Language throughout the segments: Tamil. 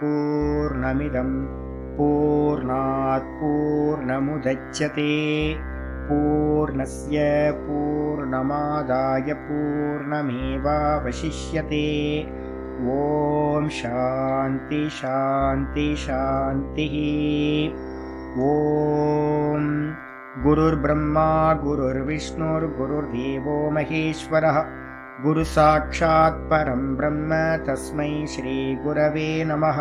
पूर्णमिदं पूर्णात् पूर्णमुदच्यते पूर्णस्य पूर्णमादाय पूर्णमेवावशिष्यते। ॐ शान्ति शान्ति शान्तिः। ॐ गुरुर्ब्रह्मा गुरुर्विष्णुर्गुरुर्देवो महेश्वरः गुरुसाक्षात् परं ब्रह्म तस्मै श्रीगुरवे नमः।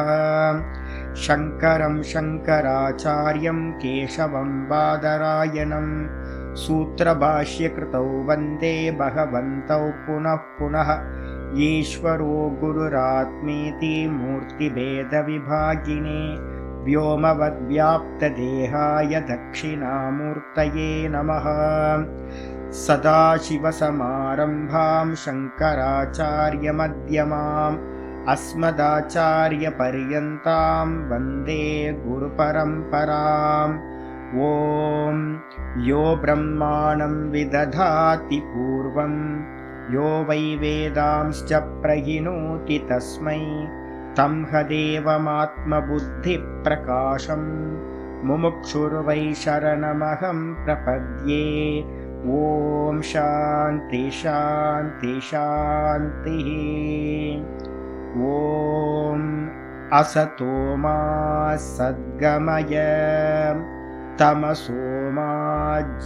शङ्करं शङ्कराचार्यं केशवं बादरायणं सूत्रभाष्यकृतौ वन्दे भगवन्तौ पुनः पुनः। ईश्वरो गुरुरात्मेति मूर्तिभेदविभागिने व्योमवद्व्याप्तदेहाय दक्षिणामूर्तये नमः। सदाशिवसमारम्भां शङ्कराचार्यमध्यमाम् अस्मदाचार्यपर्यन्तां वन्दे गुरुपरम्पराम्। ॐ यो ब्रह्माणं विदधाति पूर्वं यो वै वेदांश्च प्रहिणोति तस्मै तं हदेवमात्मबुद्धिप्रकाशं मुमुक्षुर्वै शरणमहं प्रपद्ये। ॐ शान्ति शान्ति शान्तिः। ॐ असतो मा सद्गमय तमसो मा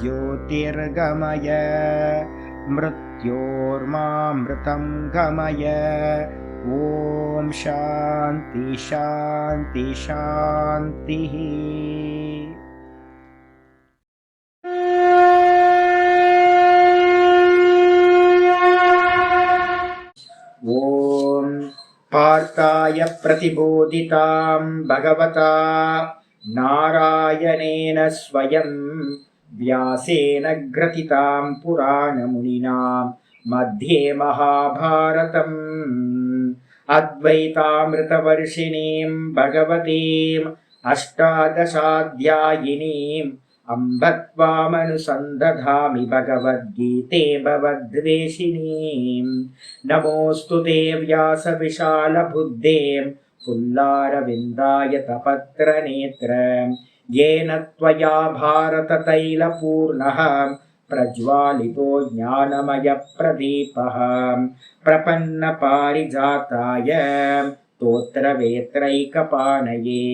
ज्योतिर्गमय मृत्योर्मामृतं गमय। ॐ शान्ति शान्ति शान्तिः। ॐ पार्थाय प्रतिबोधितां भगवता नारायणेन स्वयं व्यासेन ग्रथितां पुराणमुनिना मध्ये महाभारतम् अद्वैतामृतवर्षिणीं भगवतीम् अष्टादशाध्यायिनीम् अम्ब त्वामनुसन्दधामि भगवद्गीते भवद्वेषिणीम्। नमोऽस्तु ते व्यासविशालबुद्धे पुल्लारविन्दाय तपत्रनेत्र येन त्वया भारततैलपूर्णः प्रज्वालितो ज्ञानमयप्रदीपः प्रपन्नपारिजाताय स्तोत्रवेत्रैकपाणये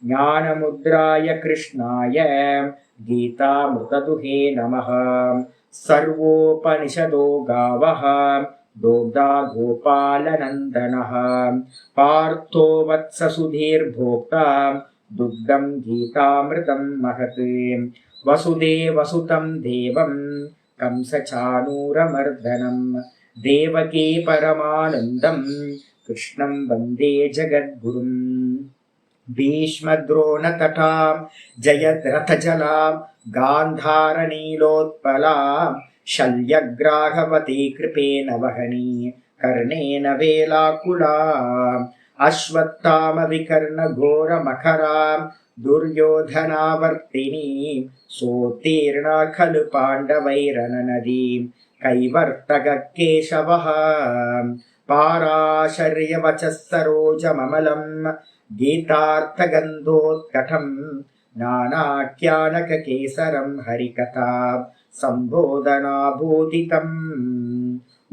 ज्ञानमुद्राय कृष्णाय गीतामृतदुहे नमः। सर्वोपनिषदो गावः दोग्धा गोपालनन्दनः पार्थो वत्ससुधीर्भोक्ता दुग्धं गीतामृतं महत्। वसुदेवसुतं देवं कंसचाणूरमर्दनं देवकी परमानन्दं कृष्णं वन्दे जगद्गुरुम्। भीष्मद्रोणतटां जयद्रथजलां गान्धारनीलोत्पलां शल्यग्राहवती कृपेण वहनी कर्णेन वेलाकुलाम् अश्वत्थामविकर्णघोरमखरां दुर्योधनावर्तिनीं सोत्तीर्णा खलु पाण्डवैरननदीं कैवर्तककेशवः पाराशर्यवचः सरोजममलं गीतार्थगन्धोत्कटं नानाख्यानककेसरं हरिकथा सम्बोधनाभूतितम्।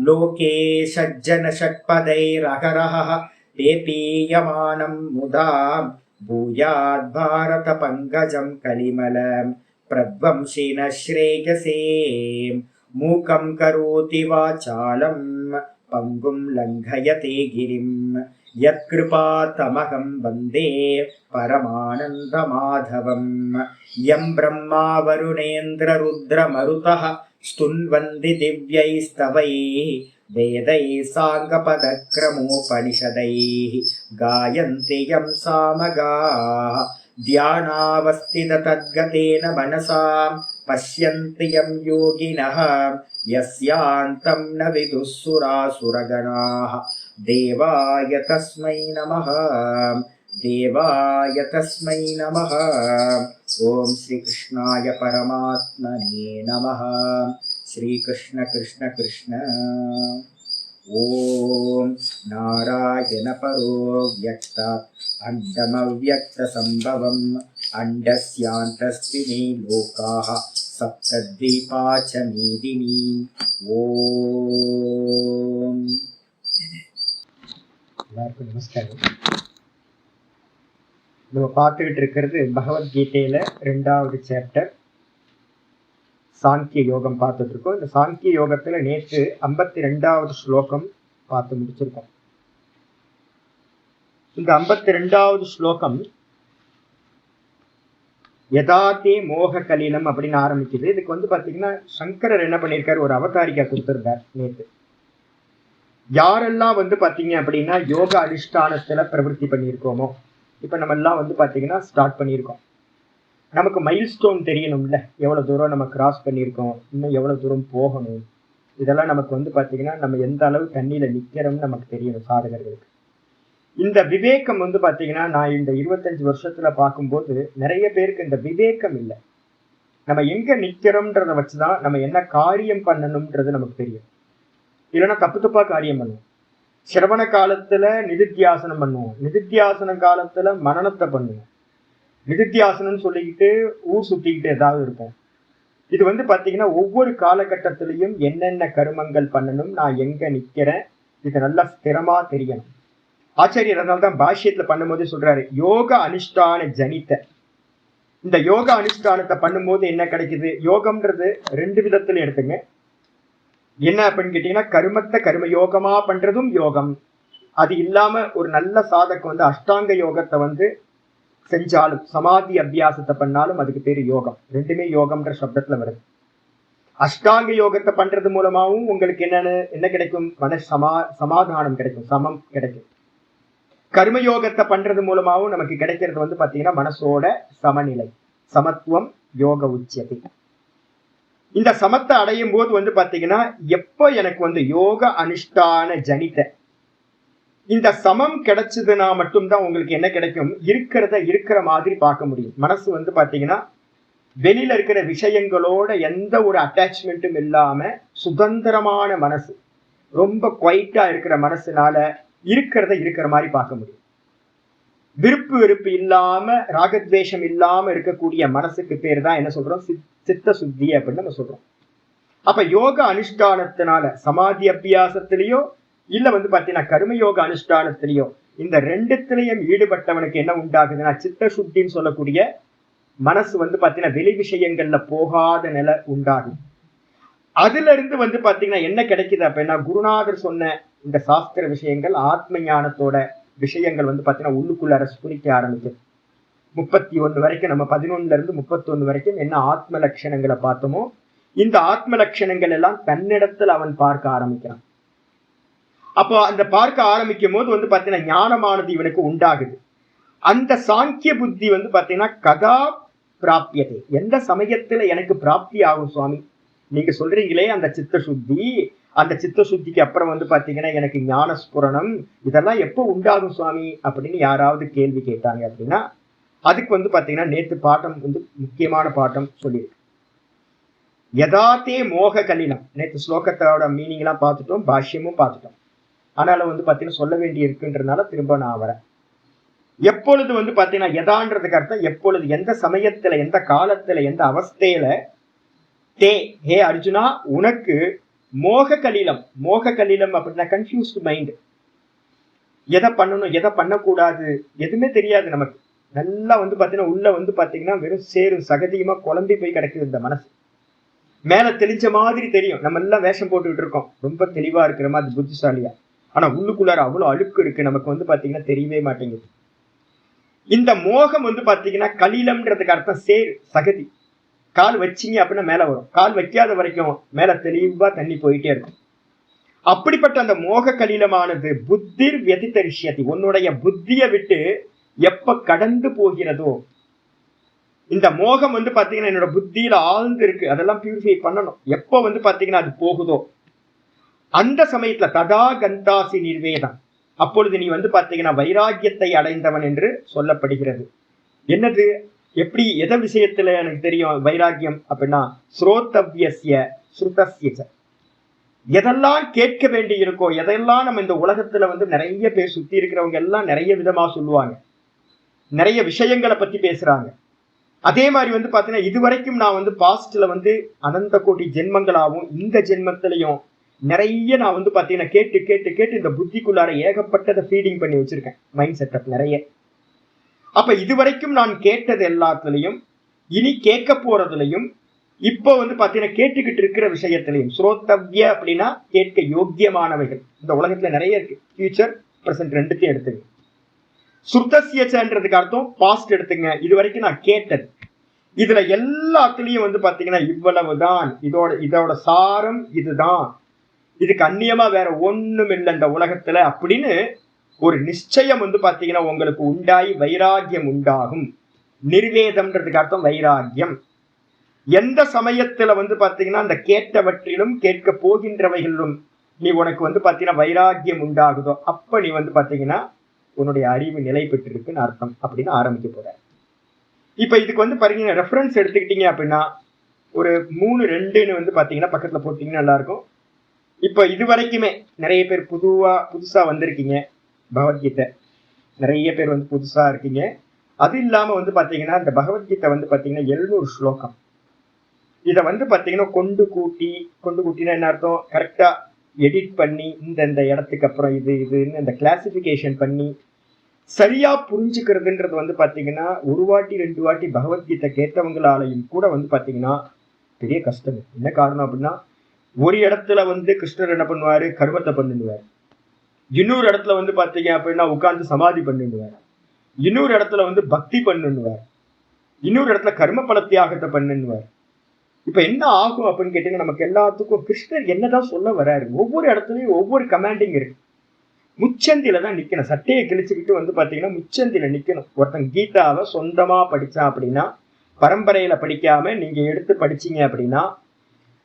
लोके सज्जनषट्पदैरहरः पेपीयमानं मुदा भूयाद्भारतपङ्कजं कलिमलं प्रध्वंसिनः श्रेयसे। मूकं करोति वाचालं पङ्गुं लङ्घयते गिरिं यत्कृपातमहं वन्दे परमानन्दमाधवम्। यं ब्रह्मा वरुणेन्द्ररुद्रमरुतः स्तुन्वन्ति दिव्यैस्तवैः वेदैः साङ्गपदक्रमोपनिषदैः गायन्ति यं सामगाः ध्यानावस्थिततद्गतेन मनसा पश्यन्ति यं योगिनः यस्यान्तं न विदुः सुरासुरगणाः। देवाय तस्मै नमः देवाय तस्मै नमः। ॐ श्रीकृष्णाय परमात्मने नमः। श्रीकृष्ण कृष्ण कृष्ण। ஓம் நாராயண பரோ வியக்தாத் அண்டமவ்யக்த சம்பவம் அண்டஸ்யாந்தஸ்தினி லோகாஹ சப்தத்வீபாச்ச மீதினி. ஓம். எல்லாருக்கும் நமஸ்காரம். நம்ம பார்த்துக்கிட்டு இருக்கிறது பகவத்கீதையில 2வது சாப்டர் சாங்கிய யோகம் பார்த்துட்டு இருக்கோம். இந்த சாங்கிய யோகத்துல நேற்று 52வது ஸ்லோகம் பார்த்து முடிச்சிருக்கோம். இந்த 52வது ஸ்லோகம் யதாத்தே மோக கலிலம் அப்படின்னு ஆரம்பிக்குது. இதுக்கு பாத்தீங்கன்னா சங்கரர் என்ன பண்ணியிருக்காரு, ஒரு அவதாரிக்கா கொடுத்திருந்தார் நேற்று. யாரெல்லாம் பாத்தீங்க அப்படின்னா யோக அதிஷ்டானத்துல பிரவருத்தி பண்ணியிருக்கோமோ, இப்ப நம்ம எல்லாம் பாத்தீங்கன்னா ஸ்டார்ட் பண்ணியிருக்கோம். நமக்கு மைல்ஸ்டோன் தெரியணும்ல, எவ்வளவு தூரம் நம்ம கிராஸ் பண்ணியிருக்கோம், இன்னும் எவ்வளவு தூரம் போகணும், இதெல்லாம் நமக்கு பாத்தீங்கன்னா நம்ம எந்த அளவு தண்ணியில நிக்கிறோம்னு நமக்கு தெரியணும் சாதகர்களுக்கு. இந்த விவேகம் பாத்தீங்கன்னா நான் இந்த 25 வருஷத்துல பார்க்கும்போது நிறைய பேருக்கு இந்த விவேகம் இல்லை. நம்ம எங்க நிக்கிறோம்ன்றத வச்சுதான் நம்ம என்ன காரியம் பண்ணணும்ன்றது நமக்கு தெரியும். இல்லைன்னா தப்பு தப்பா காரியம் பண்ணுவோம். சிரவண காலத்துல நிதித்தியாசனம் பண்ணுவோம், நிதித்தியாசன காலத்துல மனனத்தை பண்ணுவோம், நிதித்தியாசனம் சொல்லிக்கிட்டு ஊர் சுத்திக்கிட்டு ஏதாவது இருப்போம். இது பாத்தீங்கன்னா ஒவ்வொரு காலகட்டத்திலையும் என்னென்ன கருமங்கள் பண்ணணும், நான் எங்க நிக்கிறேன், இது நல்லா ஸ்திரமா தெரியணும். ஆச்சாரியர் அதனால்தான் பாஷ்யத்துல பண்ணும்போது சொல்றாரு யோக அனுஷ்டான ஜனித்த. இந்த யோக அனுஷ்டானத்தை பண்ணும்போது என்ன கிடைக்குது, யோகம்ன்றது 2 விதத்துல எடுத்துங்க. என்ன அப்படின்னு கேட்டீங்கன்னா கருமத்தை கர்ம யோகமா பண்றதும் யோகம். அது இல்லாம ஒரு நல்ல சாதகம் அஷ்டாங்க யோகத்தை செஞ்சாலும் சமாதி அபியாசத்தை பண்ணாலும் அதுக்கு பேரு யோகம். ரெண்டுமே யோகம்ன்ற சப்தத்துல வருது. அஷ்டாங்க யோகத்தை பண்றது மூலமாவும் உங்களுக்கு என்ன கிடைக்கும், சமாதானம் கிடைக்கும், சமம் கிடைக்கும். கர்மயோகத்தை பண்றது மூலமாவும் நமக்கு கிடைக்கிறது பாத்தீங்கன்னா மனசோட சமநிலை, சமத்துவம், யோக உச்சத்தை. இந்த சமத்தை அடையும் போது பாத்தீங்கன்னா எப்ப எனக்கு யோக அனுஷ்டான ஜனித்த இந்த சமம் கிடைச்சதுன்னா மட்டும்தான் உங்களுக்கு என்ன கிடைக்கும், இருக்கிறத இருக்கிற மாதிரி பார்க்க முடியும். மனசு பாத்தீங்கன்னா வெளியில இருக்கிற விஷயங்களோட எந்த ஒரு அட்டாச்மெண்ட்டும் இல்லாம சுதந்திரமான மனசு, ரொம்ப குவைட்டா இருக்கிற மனசுனால இருக்கிறத இருக்கிற மாதிரி பார்க்க முடியும். விருப்பு வெறுப்பு இல்லாம ராகத்வேஷம் இல்லாம இருக்கக்கூடிய மனசுக்கு பேர் தான் என்ன சொல்றோம், சித்த சுத்தி அப்படின்னு நம்ம சொல்றோம். அப்ப யோக அனுஷ்டானத்தினால சமாதி அபியாசத்திலேயோ இல்ல பாத்தீங்கன்னா கர்மயோக அனுஷ்டானத்திலேயோ இந்த 2த்துலயும் ஈடுபட்டவனுக்கு என்ன உண்டாகுதுன்னா சித்த சுத்தின்னு சொல்லக்கூடிய மனசு பாத்தீங்கன்னா வெளி விஷயங்கள்ல போகாத நிலை உண்டாகும். அதுல இருந்து பாத்தீங்கன்னா என்ன கிடைக்குது அப்படின்னா குருநாதர் சொன்ன இந்த சாஸ்திர விஷயங்கள், ஆத்ம ஞானத்தோட விஷயங்கள் பாத்தீங்கன்னா உள்ளுக்குள்ள ஸ்புரிக்க ஆரம்பிக்குது. 31 வரைக்கும் நம்ம 11ல இருந்து 31 வரைக்கும் என்ன ஆத்ம லட்சணங்களை பார்த்தோமோ இந்த ஆத்ம லட்சணங்கள் எல்லாம் தன்னிடத்தில் அவன் பார்க்க ஆரம்பிக்கிறான். அப்போ அந்த பார்க்க ஆரம்பிக்கும் போது பாத்தீங்கன்னா ஞானமானது இவனுக்கு உண்டாகுது. அந்த சாங்கிய புத்தி பாத்தீங்கன்னா கதா பிராப்தியதை, எந்த சமயத்துல எனக்கு பிராப்தி ஆகும் சுவாமி, நீங்க சொல்றீங்களே அந்த சித்த சுத்தி, அந்த சித்த சுத்திக்கு அப்புறம் பாத்தீங்கன்னா எனக்கு ஞான ஸ்புரணம், இதெல்லாம் எப்போ உண்டாகும் சுவாமி அப்படின்னு யாராவது கேள்வி கேட்டாங்க அப்படின்னா அதுக்கு பாத்தீங்கன்னா நேற்று பாட்டம் முக்கியமான பாட்டம் சொல்லியிருக்கு. யதாத்தே மோக கலினம். நேற்று ஸ்லோகத்தோட மீனிங் எல்லாம் பார்த்துட்டோம், பாஷ்யமும் பார்த்துட்டோம். ஆனாலும் பாத்தீங்கன்னா சொல்ல வேண்டி இருக்குன்றதுனால திரும்ப நான் வரேன். எப்பொழுது பாத்தீங்கன்னா யதான்றதுக்கு அர்த்தம் எப்பொழுது, எந்த சமயத்துல, எந்த காலத்துல, எந்த அவஸ்தையில தே ஹே அர்ஜுனா உனக்கு மோக கலிலம். மோக கலிலம் அப்படின்னா கன்ஃபியூஸ்டு மைண்ட். எதை பண்ணணும் எதை பண்ணக்கூடாது எதுவுமே தெரியாது நமக்கு. நல்லா பாத்தீங்கன்னா உள்ள பாத்தீங்கன்னா வெறும் சேரும் சகதியுமா குழம்பி போய் கிடக்குது இந்த மனசு. மேல தெளிஞ்ச மாதிரி தெரியும், நம்ம எல்லாம் வேஷம் போட்டுக்கிட்டு இருக்கோம் ரொம்ப தெளிவா இருக்கிற மாதிரி புத்திசாலியா. ஆனா உள்ளுக்குள்ளார அவ்வளவு அழுக்கு இருக்கு, நமக்கு பாத்தீங்கன்னா தெரியவே மாட்டேங்குது. இந்த மோகம் பாத்தீங்கன்னா கலிலம்ன்றதுக்கு அர்த்தம் சேர் சகதி. கால் வச்சிங்க அப்படின்னா மேல வரும், கால் வைக்காத வரைக்கும் மேல தெளிவா தண்ணி போயிட்டே இருக்கும். அப்படிப்பட்ட அந்த மோக கலிலமானது புத்திர் வியதிதரிஷ்யதி, உன்னுடைய புத்தியை விட்டு எப்ப கடந்து போகிறதோ, இந்த மோகம் பாத்தீங்கன்னா என்னோட புத்தியில ஆழ்ந்து இருக்கு, அதெல்லாம் பியூரிஃபை பண்ணணும். எப்போ பாத்தீங்கன்னா அது போகுதோ அந்த சமயத்துல ததா கந்தாசி நிர்வேதம், அப்பொழுது நீ பாத்தீங்கன்னா வைராக்கியத்தை அடைந்தவன் என்று சொல்லப்படுகிறது. என்னது, எப்படி, எத விஷயத்துல எனக்கு தெரியும் வைராக்கியம் அப்படின்னா ஸ்ரோதவ்யஸ்ய ஸ்ருதஸ்ய. எதெல்லாம் கேட்க வேண்டி இருக்கோ, எதெல்லாம் நம்ம இந்த உலகத்துல வந்து நிறைய பேர் சுத்தி இருக்கிறவங்க எல்லாம் நிறைய விதமா சொல்லுவாங்க, நிறைய விஷயங்களை பத்தி பேசுறாங்க. அதே மாதிரி வந்து பாத்தீங்கன்னா இதுவரைக்கும் நான் வந்து பாஸ்ட்ல வந்து அனந்த கோடி ஜென்மங்களாகவும் இந்த ஜென்மத்திலையும் நிறைய நான் வந்து பாத்தீங்கன்னா கேட்டு கேட்டு கேட்டு இந்த புத்திக்குள்ளார ஏகப்பட்டதை ஃபீடிங் பண்ணி வச்சிருக்கேன், மைண்ட் செட்டப் நிறைய. அப்ப இதுவரைக்கும் நான் கேட்டது எல்லாத்துலயும், இனி கேட்க போறதுலையும், இப்போ வந்து பாத்தீங்கன்னா கேட்டுக்கிட்டு இருக்கிற விஷயத்திலையும், ஸ்ரோத்தவ்ய அப்படின்னா கேட்க யோக்கியமானவைகள் இந்த உலகத்துல நிறைய இருக்கு. ஃபியூச்சர் பிரசன்ட் ரெண்டுத்தையும் எடுத்துங்க. சுத்தசியன்றதுக்கு அர்த்தம் பாஸ்ட் எடுத்துங்க. இது வரைக்கும் நான் கேட்டது, இதுல எல்லாத்துலயும் வந்து பாத்தீங்கன்னா இவ்வளவுதான், இதோட சாரம் இதுதான், இதுக்கு அந்நியமா வேற ஒண்ணும் இல்லை இந்த உலகத்துல அப்படின்னு ஒரு நிச்சயம் வந்து பாத்தீங்கன்னா உங்களுக்கு உண்டாயி வைராகியம் உண்டாகும். நிர்வேதம்ன்றதுக்கு அர்த்தம் வைராகியம். எந்த சமயத்துல வந்து பாத்தீங்கன்னா அந்த கேட்டவற்றிலும் கேட்க போகின்றவைகளிலும் நீ உனக்கு வந்து பாத்தீங்கன்னா வைராகியம் உண்டாகுதோ அப்ப நீ வந்து பாத்தீங்கன்னா உன்னுடைய அறிவு நிலை பெற்றிருக்குன்னு அர்த்தம் அப்படின்னு ஆரம்பிக்க போற. இப்ப இதுக்கு வந்து பாத்தீங்கன்னா ரெஃபரன்ஸ் எடுத்துக்கிட்டீங்க அப்படின்னா ஒரு 3:2 வந்து பாத்தீங்கன்னா பக்கத்துல போட்டீங்கன்னா நல்லா இருக்கும். இப்ப இது வரைக்குமே நிறைய பேர் புதுசா வந்திருக்கீங்க, பகவத்கீதை நிறைய பேர் வந்து புதுசா இருக்கீங்க. அது இல்லாம வந்து பாத்தீங்கன்னா இந்த பகவத்கீதை வந்து பாத்தீங்கன்னா 700 ஸ்லோகம். இதை வந்து பாத்தீங்கன்னா கொண்டு கூட்டினா என்ன அர்த்தம், கரெக்டா எடிட் பண்ணி இந்த இடத்துக்கு அப்புறம் இதுன்னு இந்த கிளாசிபிகேஷன் பண்ணி சரியா புரிஞ்சுக்கிறதுன்றது வந்து பாத்தீங்கன்னா ஒரு வாட்டி 2 வாட்டி பகவத்கீதை கேட்டவங்களாலையும் கூட வந்து பாத்தீங்கன்னா பெரிய கஷ்டம். என்ன காரணம் அப்படின்னா ஒரு இடத்துல வந்து கிருஷ்ணர் என்ன பண்ணுவாரு, கர்மத்தை பண்ணிடுவார். இன்னொரு இடத்துல வந்து பாத்தீங்க அப்படின்னா உட்கார்ந்து சமாதி பண்ணிடுவார். இன்னொரு இடத்துல வந்து பக்தி பண்ணுவார். இன்னொரு இடத்துல கர்ம பல தியாகத்தை பண்ணுவார். இப்ப என்ன ஆகும் அப்படின்னு கேட்டீங்கன்னா நமக்கு எல்லாத்துக்கும் கிருஷ்ணர் என்னதான் சொல்ல வர்றாரு, ஒவ்வொரு இடத்துலயும் ஒவ்வொரு கமாண்டிங் இருக்கு. முச்சந்தில தான் நிக்கணும், சட்டையை கிழிச்சுக்கிட்டு வந்து பாத்தீங்கன்னா முச்சந்தில நிக்கணும். ஒருத்தன் கீதாவை சொந்தமா படிச்சான் அப்படின்னா, பரம்பரையில படிக்காம நீங்க எடுத்து படிச்சீங்க அப்படின்னா,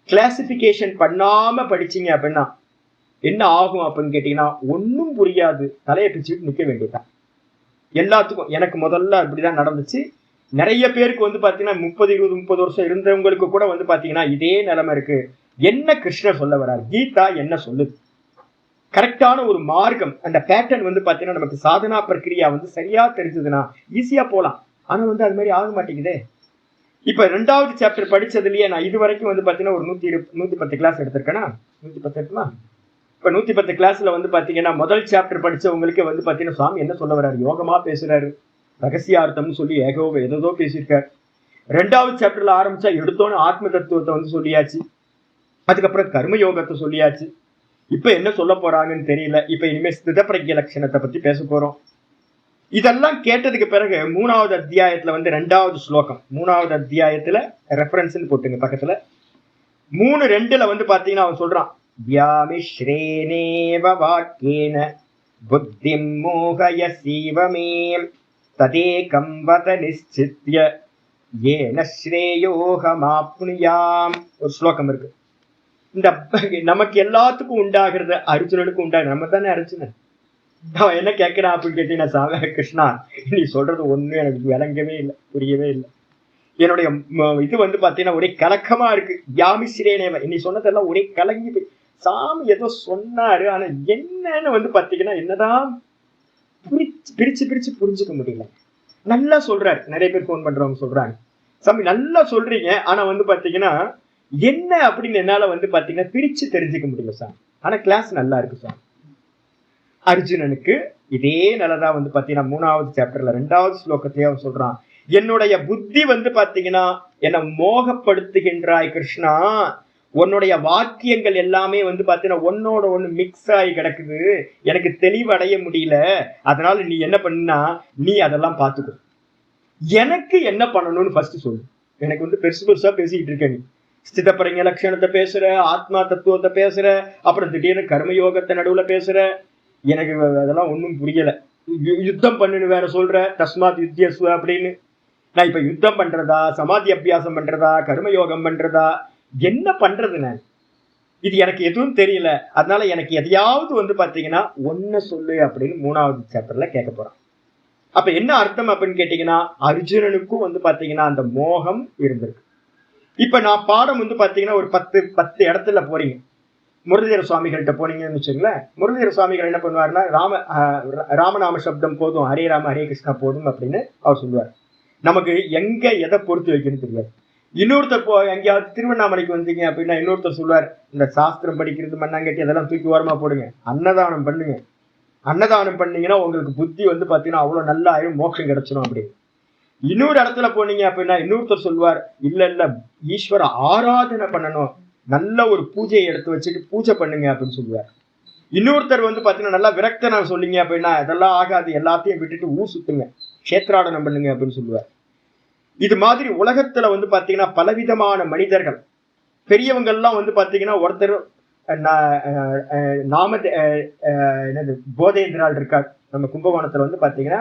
கிளாசிபிகேஷன் பண்ணாம படிச்சீங்க அப்படின்னா என்ன ஆகும் அப்படின்னு கேட்டீங்கன்னா ஒன்னும் புரியாது, தலையை பிச்சுட்டு நிக்க வேண்டியதுதான். எல்லாத்துக்கும் எனக்கு முதல்ல அப்படிதான் நடந்துச்சு. நிறைய பேருக்கு வந்து பாத்தீங்கன்னா 30 வருஷம் இருந்தவங்களுக்கு கூட வந்து பாத்தீங்கன்னா இதே நிலைமை இருக்கு. என்ன கிருஷ்ணர் சொல்ல வர்றாரு, கீதா என்ன சொல்லுது, கரெக்டான ஒரு மார்க்கம், அந்த பேட்டர்ன் வந்து பாத்தீங்கன்னா நமக்கு சாதனா பிரக்கிரியா வந்து சரியா தெரிஞ்சதுன்னா ஈஸியா போலாம். ஆனா வந்து அது மாதிரி ஆக மாட்டேங்குதே. இப்ப 2வது சாப்டர் படிச்சதுலயே நான் இது வரைக்கும் வந்து பாத்தீங்கன்னா ஒரு 110 கிளாஸ் எடுத்திருக்கேன்னா, 110 இருக்குமா, இப்ப 110 கிளாஸ்ல வந்து பாத்தீங்கன்னா முதல் சாப்டர் படிச்சவங்களுக்கு வந்து பாத்தீங்கன்னா சுவாமி என்ன சொல்ல வர்றாரு, யோகமா பேசுறாரு, ரகசியார்த்தம்னு சொல்லி ஏதோ பேசியிருக்காரு. 2வது சாப்டர்ல ஆரம்பிச்சா எடுத்தோன்னு ஆத்ம தத்துவத்தை வந்து சொல்லியாச்சு, அதுக்கப்புறம் கர்ம யோகத்தை சொல்லியாச்சு. இப்ப என்ன சொல்ல போறாங்கன்னு தெரியல. இப்ப இனிமே ஸ்தித பிரக்ய லட்சணத்தை பத்தி பேச போறோம். இதெல்லாம் கேட்டதுக்கு பிறகு 3வது அத்தியாயத்துல வந்து 2வது ஸ்லோகம், 3வது அத்தியாயத்துல ரெஃபரன்ஸ் போட்டுங்க பக்கத்துல. 3:2 வந்து பாத்தீங்கன்னா அவன் சொல்றான், வியாமிஸ்ரேனேவ வாக்கேன புத்திம் மோகயசீவமே ததேகம் வத நிச்சித்ய ஏன ஸ்ரேயோகமாப்னுயாம். ஒரு ஸ்லோகம் இருக்கு. இந்த நமக்கு எல்லாத்துக்கும் உண்டாகிறது அர்ஜுனனுக்கும் உண்டாகிறது. நம்ம தானே அர்ஜுனன். அவன் என்ன கேட்கிறான் அப்படின்னு கேட்டீங்கன்னா, சாமி கிருஷ்ணா நீ சொல்றது ஒண்ணு எனக்கு விளங்கவே இல்லை, புரியவே இல்லை. என்னுடைய இது வந்து பாத்தீங்கன்னா ஒரே கலக்கமா இருக்கு. யாமிஸ்ரேனேவ நீ சொன்னதெல்லாம் ஒரே கலங்கி சாமி ஏதோ சொன்னாரு, ஆனா என்னன்னு வந்து பாத்தீங்கன்னா என்னதான் பிரிச்சு புரிஞ்சுக்க முடியல. நல்லா சொல்றாரு, நிறைய பேர் போன் பண்றவங்க சொல்றாங்க, சாமி நல்லா சொல்றீங்க, ஆனா வந்து பாத்தீங்கன்னா என்ன அப்படின்னு என்னால வந்து பாத்தீங்கன்னா பிரிச்சு தெரிஞ்சுக்க முடியல சார். ஆனா கிளாஸ் நல்லா இருக்கு சார். அர்ஜுனனுக்கு இதே நிலைதான் வந்து பாத்தீங்கன்னா 3வது சாப்டர்ல 2வது ஸ்லோகத்தையே அவன் சொல்றான், என்னுடைய புத்தி வந்து பாத்தீங்கன்னா என்னை மோகப்படுத்துகின்றாய் கிருஷ்ணா, உன்னுடைய வாக்கியங்கள் எல்லாமே வந்து பாத்தீங்கன்னா ஒன்னோட ஒண்ணு மிக்ஸ் ஆகி கிடக்குது, எனக்கு தெளிவடைய முடியல. அதனால நீ என்ன பண்ணா, நீ அதெல்லாம் பாத்துக்கோ, எனக்கு என்ன பண்ணணும்னு ஃபர்ஸ்ட் சொல்லு. எனக்கு வந்து பெருசா பேசிக்கிட்டு இருக்க, நீ ஸ்திதப்பரங்க லட்சணத்தை பேசுற, ஆத்மா தத்துவத்தை பேசுற, அப்புறம் திடீர்னு கர்மயோகத்தை நடுவுல பேசுற, எனக்கு அதெல்லாம் ஒன்றும் புரியல. யுத்தம் பண்ணுன்னு வேற சொல்ற, தஸ்மாத் யுத்தியஸ்வ அப்படின்னு. நான் இப்ப யுத்தம் பண்றதா, சமாதி அபியாசம் பண்றதா, கர்மயோகம் பண்றதா, என்ன பண்றது நான், இது எனக்கு எதுவும் தெரியல. அதனால எனக்கு எதையாவது வந்து பாத்தீங்கன்னா ஒன்ன சொல்லு அப்படின்னு 3வது சாப்டர்ல கேட்க போறான். அப்ப என்ன அர்த்தம் அப்படின்னு கேட்டீங்கன்னா, அர்ஜுனனுக்கும் வந்து பாத்தீங்கன்னா அந்த மோகம் இருந்திருக்கு. இப்ப நான் பாடம் வந்து பாத்தீங்கன்னா ஒரு 10 இடத்துல போறீங்க. முரளிதர சுவாமிகள்கிட்ட போனீங்கன்னு வச்சுங்களேன், முரளிதர சுவாமிகள் என்ன பண்ணுவாருன்னா, ராமநாம சப்தம் போதும், ஹரே ராம ஹரே கிருஷ்ணா போதும் அப்படின்னு அவர் சொல்லுவார். நமக்கு எங்க எதை பொறுத்து வைக்கணும்னு தெரியாது. இன்னொருத்தர் எங்கேயாவது திருவண்ணாமலைக்கு வந்தீங்க அப்படின்னா இன்னொருத்தர் சொல்லுவார், இந்த சாஸ்திரம் படிக்கிறது மண்ணாங்கட்டி அதெல்லாம் தூக்கி ஓரமா போடுங்க, அன்னதானம் பண்ணுங்க. அன்னதானம் பண்ணீங்கன்னா உங்களுக்கு புத்தி வந்து பாத்தீங்கன்னா அவ்வளவு நல்லா ஆயிரும், மோட்சம் கிடைச்சிடும் அப்படின்னு. இன்னொரு இடத்துல போனீங்க அப்படின்னா இன்னொருத்தர் சொல்லுவார், இல்ல ஈஸ்வர ஆராதனை பண்ணணும், நல்ல ஒரு பூஜையை எடுத்து வச்சுட்டு பூஜை பண்ணுங்க அப்படின்னு சொல்லுவார். இன்னொருத்தர் வந்து பாத்தீங்கன்னா நல்லா விரக்தனை சொல்லிங்க அப்படின்னா இதெல்லாம் ஆகாது, எல்லாத்தையும் விட்டுட்டு ஊர் சுத்துங்க, கஷேத்ராடனம் பண்ணுங்க அப்படின்னு சொல்லுவார். இது மாதிரி உலகத்துல வந்து பாத்தீங்கன்னா பலவிதமான மனிதர்கள், பெரியவங்கள்லாம் வந்து பாத்தீங்கன்னா ஒருத்தர் என்னது போதேந்திரால் இருக்கார் நம்ம கும்பகோணத்துல வந்து பாத்தீங்கன்னா,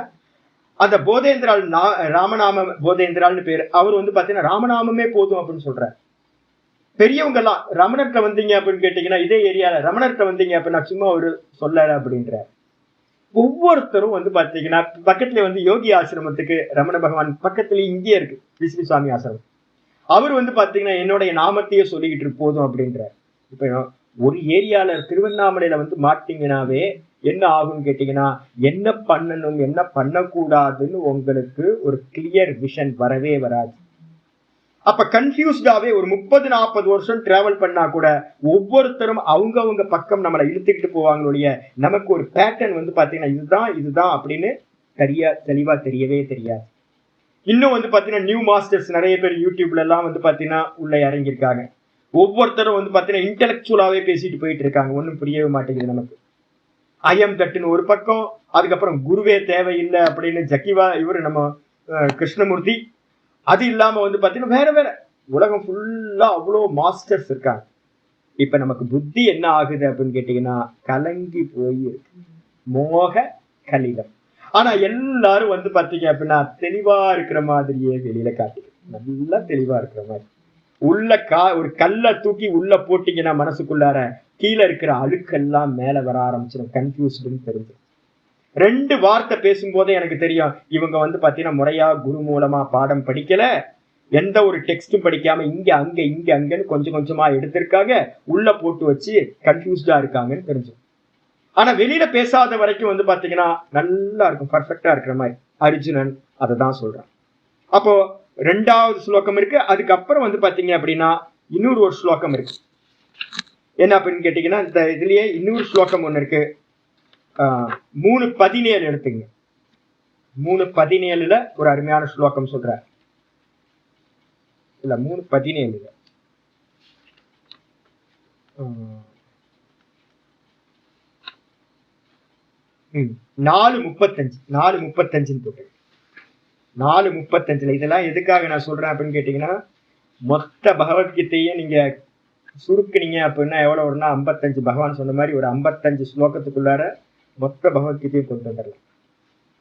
அந்த போதேந்திரால் ராமநாம போதேந்திரால்னு பேரு. அவர் வந்து பாத்தீங்கன்னா ராமநாமமே போதும் அப்படின்னு சொல்றாரு. பெரியவங்க எல்லாம் ரமணர்கிட்ட வந்தீங்க அப்படின்னு கேட்டீங்கன்னா, இதே ஏரியால ரமணர்கிட்ட வந்தீங்க அப்படின்னா சும்மா ஒரு சொல்லல அப்படின்ற. ஒவ்வொருத்தரும் வந்து பாத்தீங்கன்னா பக்கத்துல வந்து யோகி ஆசிரமத்துக்கு ரமண பகவான் பக்கத்துல இங்கேயே இருக்கு விஷ்ணு சுவாமி ஆசிரமம். அவர் வந்து பாத்தீங்கன்னா என்னுடைய நாமத்தையே சொல்லிக்கிட்டு போதும் அப்படின்ற. இப்ப ஒரு ஏரியால திருவண்ணாமலையில வந்து மாட்டீங்கன்னாவே என்ன ஆகும்னு கேட்டீங்கன்னா, என்ன பண்ணணும் என்ன பண்ணக்கூடாதுன்னு உங்களுக்கு ஒரு கிளியர் விஷன் வரவே வராது. அப்ப கன்ஃபியூஸ்டாவே ஒரு 30-40 வருஷம் டிராவல் பண்ணா கூட ஒவ்வொருத்தரும் அவங்க பக்கம் நம்மளை இழுத்துக்கிட்டு போவாங்களுடைய, நமக்கு ஒரு பேட்டர்ன் வந்து பாத்தீங்கன்னா இதுதான் அப்படின்னு தெளிவா தெரியவே தெரியாது. இன்னும் வந்து பாத்தீங்கன்னா நியூ மாஸ்டர்ஸ் நிறைய பேர் யூடியூப்ல எல்லாம் வந்து பாத்தீங்கன்னா உள்ள இறங்கியிருக்காங்க. ஒவ்வொருத்தரும் வந்து பாத்தீங்கன்னா இன்டெலக்சுவலாவே பேசிட்டு போயிட்டு இருக்காங்க, ஒன்றும் புரியவே மாட்டேங்குது நமக்கு. ஐயம் தட்டுன்னு ஒரு பக்கம், அதுக்கப்புறம் குருவே தேவையில்லை அப்படின்னு ஜக்கிவா இவரு நம்ம கிருஷ்ணமூர்த்தி, அது இல்லாம வந்து பாத்தீங்கன்னா வேற உலகம் ஃபுல்லா அவ்வளோ மாஸ்டர்ஸ் இருக்காங்க. இப்ப நமக்கு புத்தி என்ன ஆகுது அப்படின்னு கேட்டீங்கன்னா கலங்கி போய் மோக கலிதம். ஆனா எல்லாரும் வந்து பாத்தீங்க அப்படின்னா தெளிவா இருக்கிற மாதிரியே வெளியில காட்டுது, நல்லா தெளிவா இருக்கிற மாதிரி. ஒரு கல்லை தூக்கி உள்ள போட்டீங்கன்னா மனசுக்குள்ளார கீழே இருக்கிற அழுக்கெல்லாம் மேல வர ஆரம்பிச்சிடும், கன்ஃபியூஸ்டுன்னு தெரிஞ்சு. 2 வார்த்தை பேசும்போதே எனக்கு தெரியும் இவங்க வந்து பாத்தீங்கன்னா முறையா குரு மூலமா பாடம் படிக்கல, எந்த ஒரு டெக்ஸ்டும் படிக்காம இங்க அங்கன்னு கொஞ்சம் கொஞ்சமா எடுத்திருக்காங்க, உள்ள போட்டு வச்சு கன்ஃபியூஸ்டா இருக்காங்கன்னு தெரிஞ்சு. ஆனா வெளியில பேசாத வரைக்கும் வந்து பாத்தீங்கன்னா நல்லா இருக்கும், பர்ஃபெக்டா இருக்கிற மாதிரி. அர்ஜுனன் அதை தான் சொல்றான். அப்போ 2வது ஸ்லோகம் இருக்கு. அதுக்கப்புறம் வந்து பாத்தீங்க அப்படின்னா இன்னொரு ஒரு ஸ்லோகம் இருக்கு. என்ன அப்படின்னு கேட்டீங்கன்னா இந்த இதுலயே இன்னொரு ஸ்லோகம் ஒண்ணு இருக்கு. 3:17 எடுத்துங்க. 3:17 ஒரு அருமையான ஸ்லோகம் சொல்ற. இல்ல 3:17 4:35 போட்டு 4:35 இதெல்லாம் எதுக்காக நான் சொல்றேன் அப்படின்னு கேட்டீங்கன்னா, மொத்த பகவத்கீதையே நீங்க சுருக்குனீங்க அப்படின்னா எவ்வளவு வரும்னா 55, பகவான் சொன்ன மாதிரி ஒரு 55 ஸ்லோகத்துக்குள்ளார மொத்த பகவத்கீதையை கொண்டு வந்துடலாம்.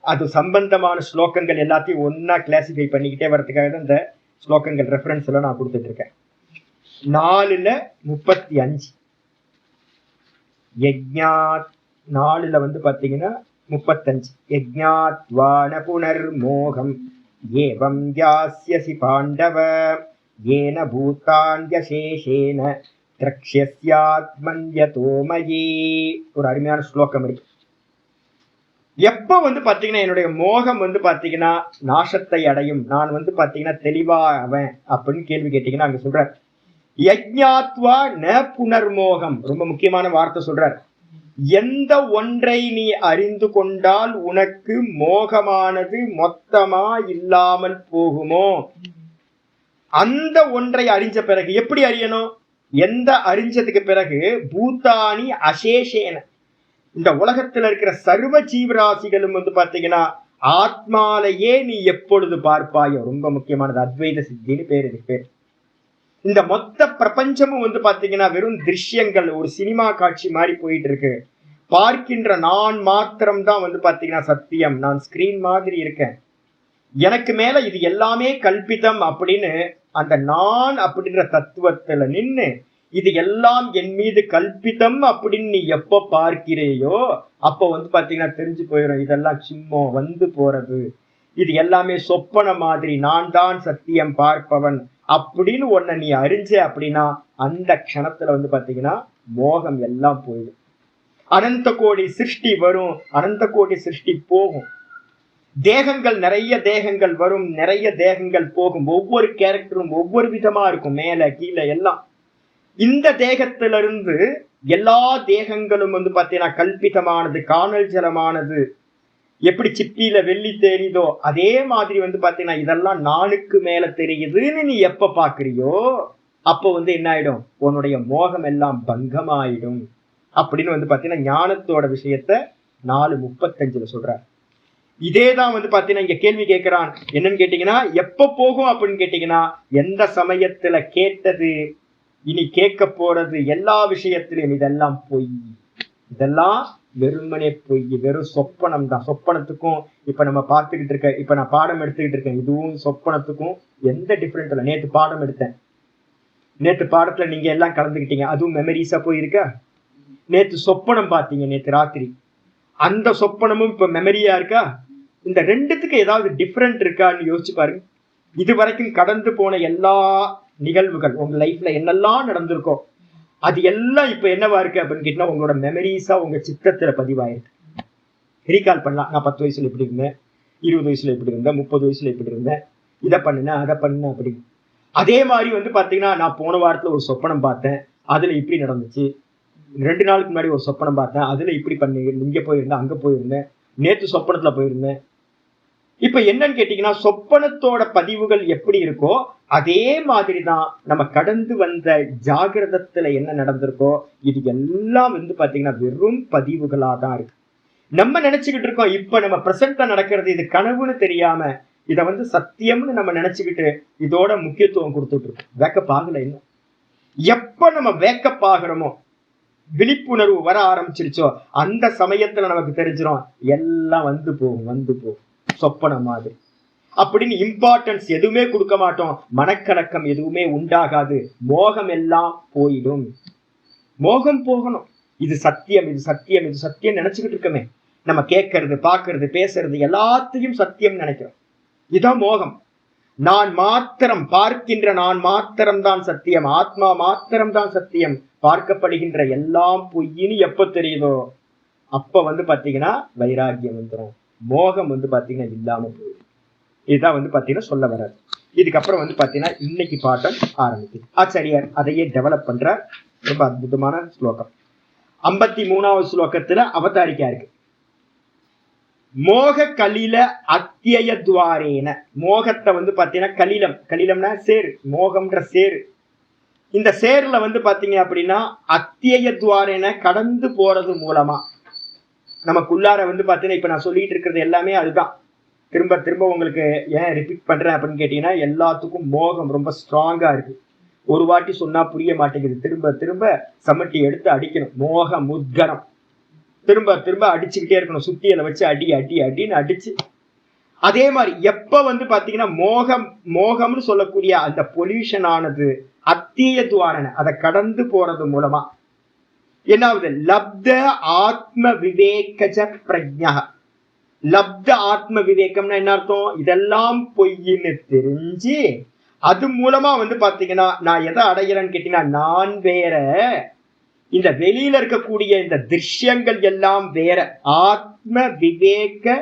அது சம்பந்தமான ஸ்லோகங்கள் எல்லாத்தையும் ஒன்னா கிளாசிஃபை பண்ணிக்கிட்டே வரதுக்காக தான் இந்த ஸ்லோகங்கள் ரெஃபரன்ஸ் எல்லாம் நான் கொடுத்துட்டு இருக்கேன். 4:35 யஜ்ஞாத் 4 வந்து பாத்தீங்கன்னா 35 யஜ்ஞாத்வான புனர்மோகம் ஏவம் யாஸ்யசி பாண்டவ ஏன பூதான்யசேஷேன திரக்ஷ்யஸ்யாத்மன்யதோ மயி. ஒரு அருமையான ஸ்லோகம் இருக்கு. எப்ப வந்து பாத்தீங்கன்னா என்னுடைய மோகம் வந்து பாத்தீங்கன்னா நாசத்தை அடையும், நான் வந்து பாத்தீங்கன்னா தெளிவா அவன் அப்படின்னு கேள்வி கேட்டீங்கன்னா அங்க சொல்ற யஜ்ஞாத்வா ந புனர்மோகம். ரொம்ப முக்கியமான வார்த்தை சொல்றார். எந்த ஒன்றை நீ அறிந்து கொண்டால் உனக்கு மோகமானது மொத்தமா இல்லாமல் போகுமோ அந்த ஒன்றை அறிஞ்ச பிறகு எப்படி அறியணும்? எந்த அறிஞ்சதுக்கு பிறகு பூதானி அசேஷேன, இந்த உலகத்துல இருக்கிற சர்வ ஜீவராசிகளும் வந்து பாத்தீங்கன்னா ஆத்மாலையே நீ எப்பொழுது பார்ப்பாயோ. ரொம்ப முக்கியமானது, அத்வைத சித்தின்னு பேர் இருக்கு. இந்த மொத்த பிரபஞ்சமும் வந்து பாத்தீங்கன்னா வெறும் திருஷ்யங்கள், ஒரு சினிமா காட்சி மாதிரி போயிட்டு இருக்கு. பார்க்கின்ற நான் மாத்திரம்தான் வந்து பாத்தீங்கன்னா சத்தியம், நான் ஸ்கிரீன் மாதிரி இருக்கேன், எனக்கு மேல இது எல்லாமே கல்பிதம் அப்படின்னு அந்த நான் அப்படின்ற தத்துவத்துல நின்னு இது எல்லாம் என் மீது கல்பிதம் அப்படின்னு நீ எப்ப பார்க்கிறேயோ அப்ப வந்து பாத்தீங்கன்னா தெரிஞ்சு போயிடும் இதெல்லாம் சும்மா வந்து போறது, இது எல்லாமே சொப்பன மாதிரி, நான் தான் சத்தியம் பார்ப்பவன் அப்படின்னு ஒன்ன நீ அறிஞ்ச அப்படின்னா அந்த க்ஷணத்துல வந்து பாத்தீங்கன்னா மோகம் எல்லாம் போயிடும். அனந்த கோடி சிருஷ்டி வரும், அனந்த கோடி சிருஷ்டி போகும். தேகங்கள் நிறைய தேகங்கள் வரும், நிறைய தேகங்கள் போகும். ஒவ்வொரு கேரக்டரும் ஒவ்வொரு விதமா இருக்கும், மேல கீழே எல்லாம். இந்த தேகத்திலிருந்து எல்லா தேகங்களும் வந்து பாத்தீங்கன்னா கல்பிதமானது, காணல் ஜலமானது. எப்படி சிப்பியில வெள்ளி தெரியுதோ அதே மாதிரி வந்து பாத்தீங்கன்னா இதெல்லாம் நானுக்கு மேல தெரியுதுன்னு நீ எப்ப பாக்குறியோ அப்போ வந்து என்ன ஆயிடும், உன்னுடைய மோகம் எல்லாம் பங்கமாயிடும் அப்படின்னு வந்து பாத்தீங்கன்னா ஞானத்தோட விஷயத்த 4:35 சொல்றார். இதேதான் வந்து பாத்தீங்கன்னா இங்க கேள்வி கேட்கிறான். என்னன்னு கேட்டீங்கன்னா எப்ப போகும் அப்படின்னு கேட்டீங்கன்னா, எந்த சமயத்துல கேட்டது இனி கேட்க போறது எல்லா விஷயத்திலும் இதெல்லாம் பொய், இதெல்லாம் வெறுமனே பொய், வெறும் சொப்பனம் தான். சொப்பனத்துக்கும் இப்ப நம்ம பார்த்துக்கிட்டு இருக்க, இப்ப நான் பாடம் எடுத்துக்கிட்டு இருக்கேன், இதுவும் சொப்பனத்துக்கும் எந்த டிஃபரெண்ட் இல்லை. நேற்று பாடம் எடுத்தேன், நேற்று பாடத்துல நீங்க எல்லாம் கலந்துக்கிட்டீங்க, அதுவும் மெமரிஸா போயிருக்கா. நேற்று சொப்பனம் பார்த்தீங்க, நேற்று ராத்திரி, அந்த சொப்பனமும் இப்ப மெமரியா இருக்கா. இந்த ரெண்டுத்துக்கு ஏதாவது டிஃபரெண்ட் இருக்கான்னு யோசிச்சு பாருங்க. இது வரைக்கும் கடந்து போன எல்லா நிகழ்வுகள் உங்க லைஃப்ல என்னெல்லாம் நடந்திருக்கோ அது எல்லாம் இப்ப என்னவா இருக்கு அப்படின்னு கேட்டீங்கன்னா உங்களோட மெமரிஸா உங்க சித்தத்துல பதிவாயிருக்கு. ரீகால் பண்ணலாம், நான் 10 வயசுல எப்படி இருந்தேன், 20 வயசுல எப்படி இருந்தேன், 30 வயசுல எப்படி இருந்தேன், இதை பண்ணுனேன் அதை பண்ணேன் அப்படி. அதே மாதிரி வந்து பாத்தீங்கன்னா நான் போன வாரத்துல ஒரு சொப்பனம் பார்த்தேன், அதுல இப்படி நடந்துச்சு. 2 நாளுக்கு முன்னாடி ஒரு சொப்பனம் பார்த்தேன், அதுல இப்படி பண்ணி இங்க போயிருந்தேன், அங்க போயிருந்தேன், நேற்று சொப்பனத்துல போயிருந்தேன். இப்ப என்னன்னு கேட்டீங்கன்னா சொப்பனத்தோட பதிவுகள் எப்படி இருக்கோ அதே மாதிரிதான் நம்ம கடந்து வந்த ஜாகிரதத்துல என்ன நடந்திருக்கோ இது எல்லாம் வந்து பாத்தீங்கன்னா வெறும் பதிவுகளா தான் இருக்கு. நம்ம நினைச்சுக்கிட்டு இருக்கோம் இப்ப நம்ம பிரசன்ட்ல நடக்கிறது இது கனவுன்னு தெரியாம இத வந்து சத்தியம்னு நம்ம நினைச்சுக்கிட்டு இதோட முக்கியத்துவம் கொடுத்துட்டு இருக்கோம். வேக்கப் ஆகல. இன்னும் எப்ப நம்ம வேக்கப் ஆகிறோமோ, விழிப்புணர்வு வர ஆரம்பிச்சிருச்சோ அந்த சமயத்துல நமக்கு தெரிஞ்சிடும் எல்லாம் வந்து போகும் சொப்பன மாதிரி அப்படின்னு. இம்பார்ட்டன்ஸ் எதுவுமே கொடுக்க மாட்டோம், மனக்கலக்கம் எதுவுமே உண்டாகாது, மோகம் எல்லாம் போயிடும். மோகம் போகணும், இது சத்தியம் இது சத்தியம் இது சத்தியம் நினைச்சுக்கிட்டு இருக்கமே. நம்ம கேட்கறது பார்க்கறது பேசுறது எல்லாத்தையும் சத்தியம் நினைக்கிறோம், இதுதான் மோகம். நான் மாத்திரம் பார்க்கின்ற நான் மாத்திரம் தான் சத்தியம், ஆத்மா மாத்திரம் தான் சத்தியம், பார்க்கப்படுகின்ற எல்லாம் பொய்ன்னு எப்ப தெரியுதோ அப்ப வந்து பாத்தீங்கன்னா வைராகியம் வந்துடும், மோகம் வந்து பாத்தீங்கன்னா இல்லாம போயிடும். இதுதான் வந்து பாத்தீங்கன்னா சொல்ல வராது. இதுக்கப்புறம் வந்து பாத்தீங்கன்னா இன்னைக்கு பாட்டம் ஆரம்பிக்குது. ஆச்சாரியார் அதையே டெவலப் பண்ற ரொம்ப அற்புதமான ஸ்லோகம். 53வது ஸ்லோகத்துல அவதாரிக்கா இருக்கு. மோக கலில அத்திய துவாரேன, மோகத்தை வந்து பாத்தீங்கன்னா கலிலம், கலிலம்னா சேரு, மோகம்ன்ற சேரு. இந்த சேர்ல வந்து பாத்தீங்க அப்படின்னா அத்திய துவாரேன கடந்து போறது மூலமா நமக்குள்ளார வந்து பாத்தீங்கன்னா இப்ப நான் சொல்லிட்டு இருக்கிறது எல்லாமே அதுதான். திரும்ப திரும்ப உங்களுக்கு ஏன் ரிப்பீட் பண்றேன் அப்படின்னு கேட்டீங்கன்னா எல்லாத்துக்கும் மோகம் ரொம்ப ஸ்ட்ராங்கா இருக்கு. ஒரு வாட்டி சொன்னா புரிய மாட்டேங்குது, திரும்ப திரும்ப சமட்டி எடுத்து அடிக்கணும். மோக முத்கரம் திரும்ப திரும்ப அடிச்சுக்கிட்டே இருக்கணும், சுத்தியில வச்சு அடி அடி அடின்னு அடிச்சு. அதே மாதிரி எப்ப வந்து பாத்தீங்கன்னா மோகம்னு சொல்லக்கூடிய அந்த பொல்யூஷன் ஆனது அத்திய துவாரனை அதை கடந்து போறது மூலமா என்னாவது லப்த ஆத்ம விவேகஜ பிரஜ்ஞா. லப்த ஆத்ம விவேகம்னா என்ன அர்த்தம், இதெல்லாம் பொய்ன்னு தெரிஞ்சு அது மூலமா வந்து பாத்தீங்கன்னா நான் எதை அடைகிறேன்னு கேட்டீங்கன்னா நான் வேற, இந்த வெளியில இருக்கக்கூடிய இந்த திருஷ்யங்கள் எல்லாம் வேற. ஆத்ம விவேக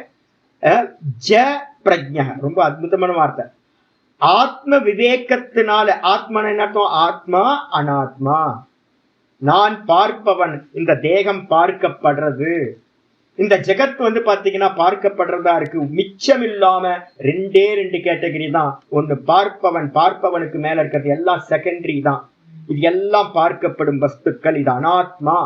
ஜ பிரஜ்ஞா, ரொம்ப அற்புதமான வார்த்தை. ஆத்ம விவேகத்தினால, ஆத்மா என்ன அர்த்தம், ஆத்மா அனாத்மா, நான் பார்ப்பவன், இந்த தேகம் பார்க்கப்படுறது, இந்த ஜெகத் வந்து பாத்தீங்கன்னா பார்க்கப்படுறதா இருக்கு. மிச்சம் இல்லாம 2 கேட்டகரி தான். ஒண்ணு பார்ப்பவன், பார்ப்பவனுக்கு மேல இருக்கிறது எல்லாம் செகண்டரி தான். இது எல்லாம் பார்க்கப்படும் வஸ்துக்கள், இது அனாத்மா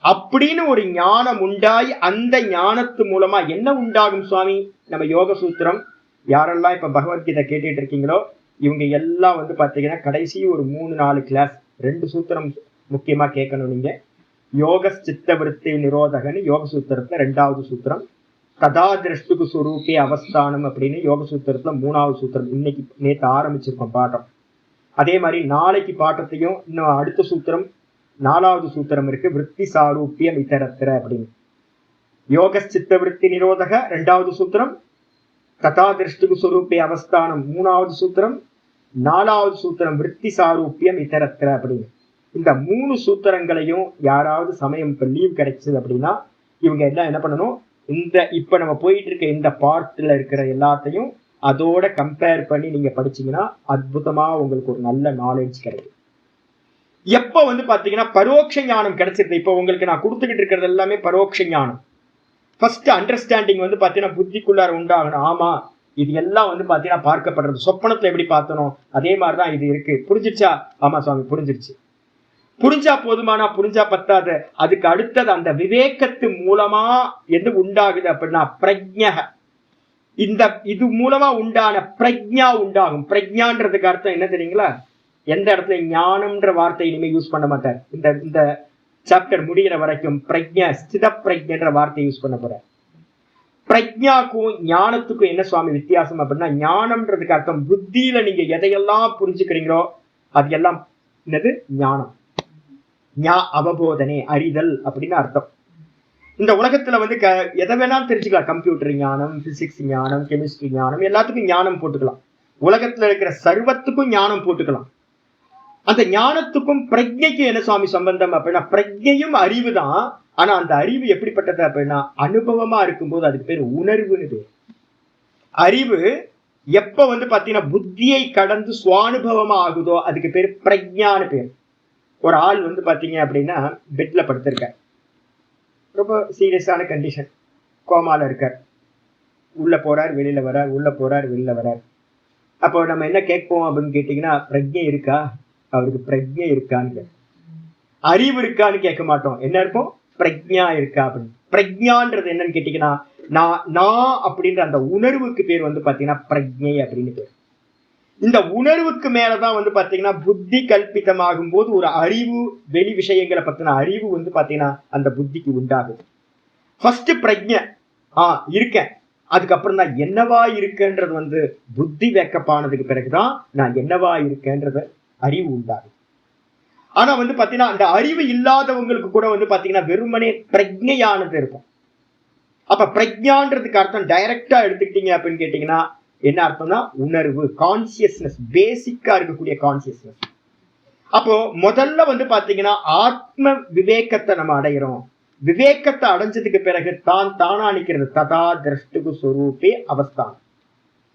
அப்படின்னு ஒரு ஞானம் உண்டாய் அந்த ஞானத்து மூலமா என்ன உண்டாகும் சுவாமி, நம்ம யோக சூத்திரம் யாரெல்லாம் இப்ப பகவத்கீதை கேட்டுட்டு இருக்கீங்களோ இவங்க எல்லாம் வந்து பாத்தீங்கன்னா கடைசி ஒரு 3-4 கிளாஸ் 2 சூத்திரம் முக்கியமா கேட்கணும் நீங்க. யோக சித்த விருத்தி நிரோதகன்னு யோக சூத்திரத்துல 2வது சூத்திரம், ததா திருஷ்டுக்கு சுரூபே அவஸ்தானம் அப்படின்னு யோக சூத்திரத்துல 3வது சூத்திரம். இன்னைக்கு நேற்று ஆரம்பிச்சிருக்கோம் பாட்டம். அதே மாதிரி நாளைக்கு பாட்டத்தையும் இன்னும் அடுத்த சூத்திரம் 4வது சூத்திரம் இருக்கு, விற்பி சாரூபியம் இதரத்திர அப்படின்னு. யோக சித்த விருத்தி நிரோதக 2வது சூத்திரம், ததா திருஷ்டுக்கு சுரூபே அவஸ்தானம் 3வது சூத்திரம், 4வது சூத்திரம் விற்பி சாரூபியம் இதரத்திர அப்படின்னு. இந்த 3 சூத்திரங்களையும் யாராவது சமயம் இப்ப லீவ் கிடைச்சது அப்படின்னா இவங்க என்ன பண்ணணும், இப்ப நம்ம போயிட்டு இருக்க இந்த பார்ட்ல இருக்கிற எல்லாத்தையும் அதோட கம்பேர் பண்ணி நீங்க படிச்சீங்கன்னா அற்புதமா உங்களுக்கு ஒரு நல்ல நாலேஜ் கிடைக்கும். எப்ப பாத்தீங்கன்னா பரோட்ச ஞானம் கிடைச்சிருது. இப்ப உங்களுக்கு நான் கொடுத்துக்கிட்டு இருக்கிறது எல்லாமே பரோட்ச ஞானம். ஃபர்ஸ்ட் அண்டர்ஸ்டாண்டிங் பாத்தீங்கன்னா புத்திக்குள்ளார உண்டாகணும். ஆமா, இது எல்லாம் பாத்தீங்கன்னா பார்க்கப்படுறது. சொப்பனத்துல எப்படி பார்த்தனோ அதே மாதிரிதான் இது இருக்கு. புரிஞ்சிருச்சா? ஆமா சுவாமி புரிஞ்சிருச்சு. புரிஞ்சா போதுமானா? புரிஞ்சா பத்தாது. அதுக்கு அடுத்தது அந்த விவேகத்து மூலமா எது உண்டாகுது அப்படின்னா பிரஜ்ஞ. இது மூலமா உண்டான பிரஜ்ஞா உண்டாகும். பிரஜ்ஞான்றதுக்கு அர்த்தம் என்ன தெரியுங்களா? எந்த இடத்துல ஞானம்ன்ற வார்த்தை இனிமே யூஸ் பண்ண மாட்டார். இந்த சாப்டர் முடிகிற வரைக்கும் பிரஜ்ஞா, ஸ்தித பிரஜ்ஞன்ற வார்த்தை யூஸ் பண்ண போற. பிரஜ்ஞாக்கும் ஞானத்துக்கும் என்ன சுவாமி வித்தியாசம் அப்படின்னா, ஞானம்ன்றதுக்கு அர்த்தம் புத்தியில நீங்க எதையெல்லாம் புரிஞ்சுக்கிறீங்களோ அது எல்லாம் என்னது ஞானம். அவபோதனை, அறிதல் அப்படின்னு அர்த்தம். இந்த உலகத்துல எதை வேணாலும் தெரிஞ்சுக்கலாம். கம்ப்யூட்டர் ஞானம், பிசிக்ஸ் ஞானம், கெமிஸ்ட்ரி ஞானம், எல்லாத்துக்கும் ஞானம் போட்டுக்கலாம். உலகத்துல இருக்கிற சர்வத்துக்கும் ஞானம் போட்டுக்கலாம். அந்த ஞானத்துக்கும் பிரஜைக்கு என்ன சுவாமி சம்பந்தம் அப்படின்னா, பிரஜையும் அறிவு தான். ஆனா அந்த அறிவு எப்படிப்பட்டது அப்படின்னா அனுபவமா இருக்கும்போது அதுக்கு பேர் உணர்வுன்னு பேர். அறிவு எப்ப பாத்தீங்கன்னா புத்தியை கடந்து சுவானுபவமா ஆகுதோ அதுக்கு பேர் பிரஜான்னு பேர். ஒரு ஆள் பாத்தீங்க அப்படின்னா பெட்ல படுத்திருக்க, ரொம்ப சீரியஸான கண்டிஷன், கோமால இருக்கார். உள்ள போறார் வெளியில வர்றார், உள்ள போறார் வெளியில வர்றார். அப்போ நம்ம என்ன கேட்போம் அப்படின்னு கேட்டீங்கன்னா, பிரஜை இருக்கா, அவருக்கு பிரஜை இருக்கான்னு, அறிவு இருக்கான்னு கேட்க மாட்டோம். என்ன இருக்கும்? பிரஜா இருக்கா அப்படின்னு. பிரஜான்றது என்னன்னு கேட்டீங்கன்னா, நான் அப்படின்ற அந்த உணர்வுக்கு பேர் பாத்தீங்கன்னா பிரஜை அப்படின்னு பேர். இந்த உணர்வுக்கு மேலதான் பாத்தீங்கன்னா புத்தி கல்பிதமாகும் போது ஒரு அறிவு, வெளி விஷயங்களை பத்தின அறிவு பாத்தீங்கன்னா அந்த புத்திக்கு உண்டாகுது. ஃபர்ஸ்ட் பிரஜை இருக்கேன், அதுக்கப்புறம் தான் என்னவா இருக்குன்றது புத்தி வேக்கப்பானதுக்கு பிறகுதான் நான் என்னவா இருக்கேன்றது அறிவு உண்டாகுது. ஆனா பாத்தீங்கன்னா அந்த அறிவு இல்லாதவங்களுக்கு கூட பாத்தீங்கன்னா வெறுமனே பிரஜையானது இருக்கும். அப்ப பிரஜான்றதுக்கு அர்த்தம் டைரக்டா எடுத்துக்கிட்டீங்க அப்படின்னு கேட்டீங்கன்னா என்ன அர்த்தம்னா உணர்வு, கான்சியஸ்னஸ், பேசிக்கா இருக்கக்கூடிய கான்சியஸ்னஸ். அப்போ முதல்ல பாத்தீங்கன்னா ஆத்ம விவேகத்தை நம்ம அடைகிறோம். விவேகத்தை அடைஞ்சதுக்கு பிறகு தான் தானா நிக்கிறது, ததா திரஷ்டுகு சொரூபே அவஸ்தான்.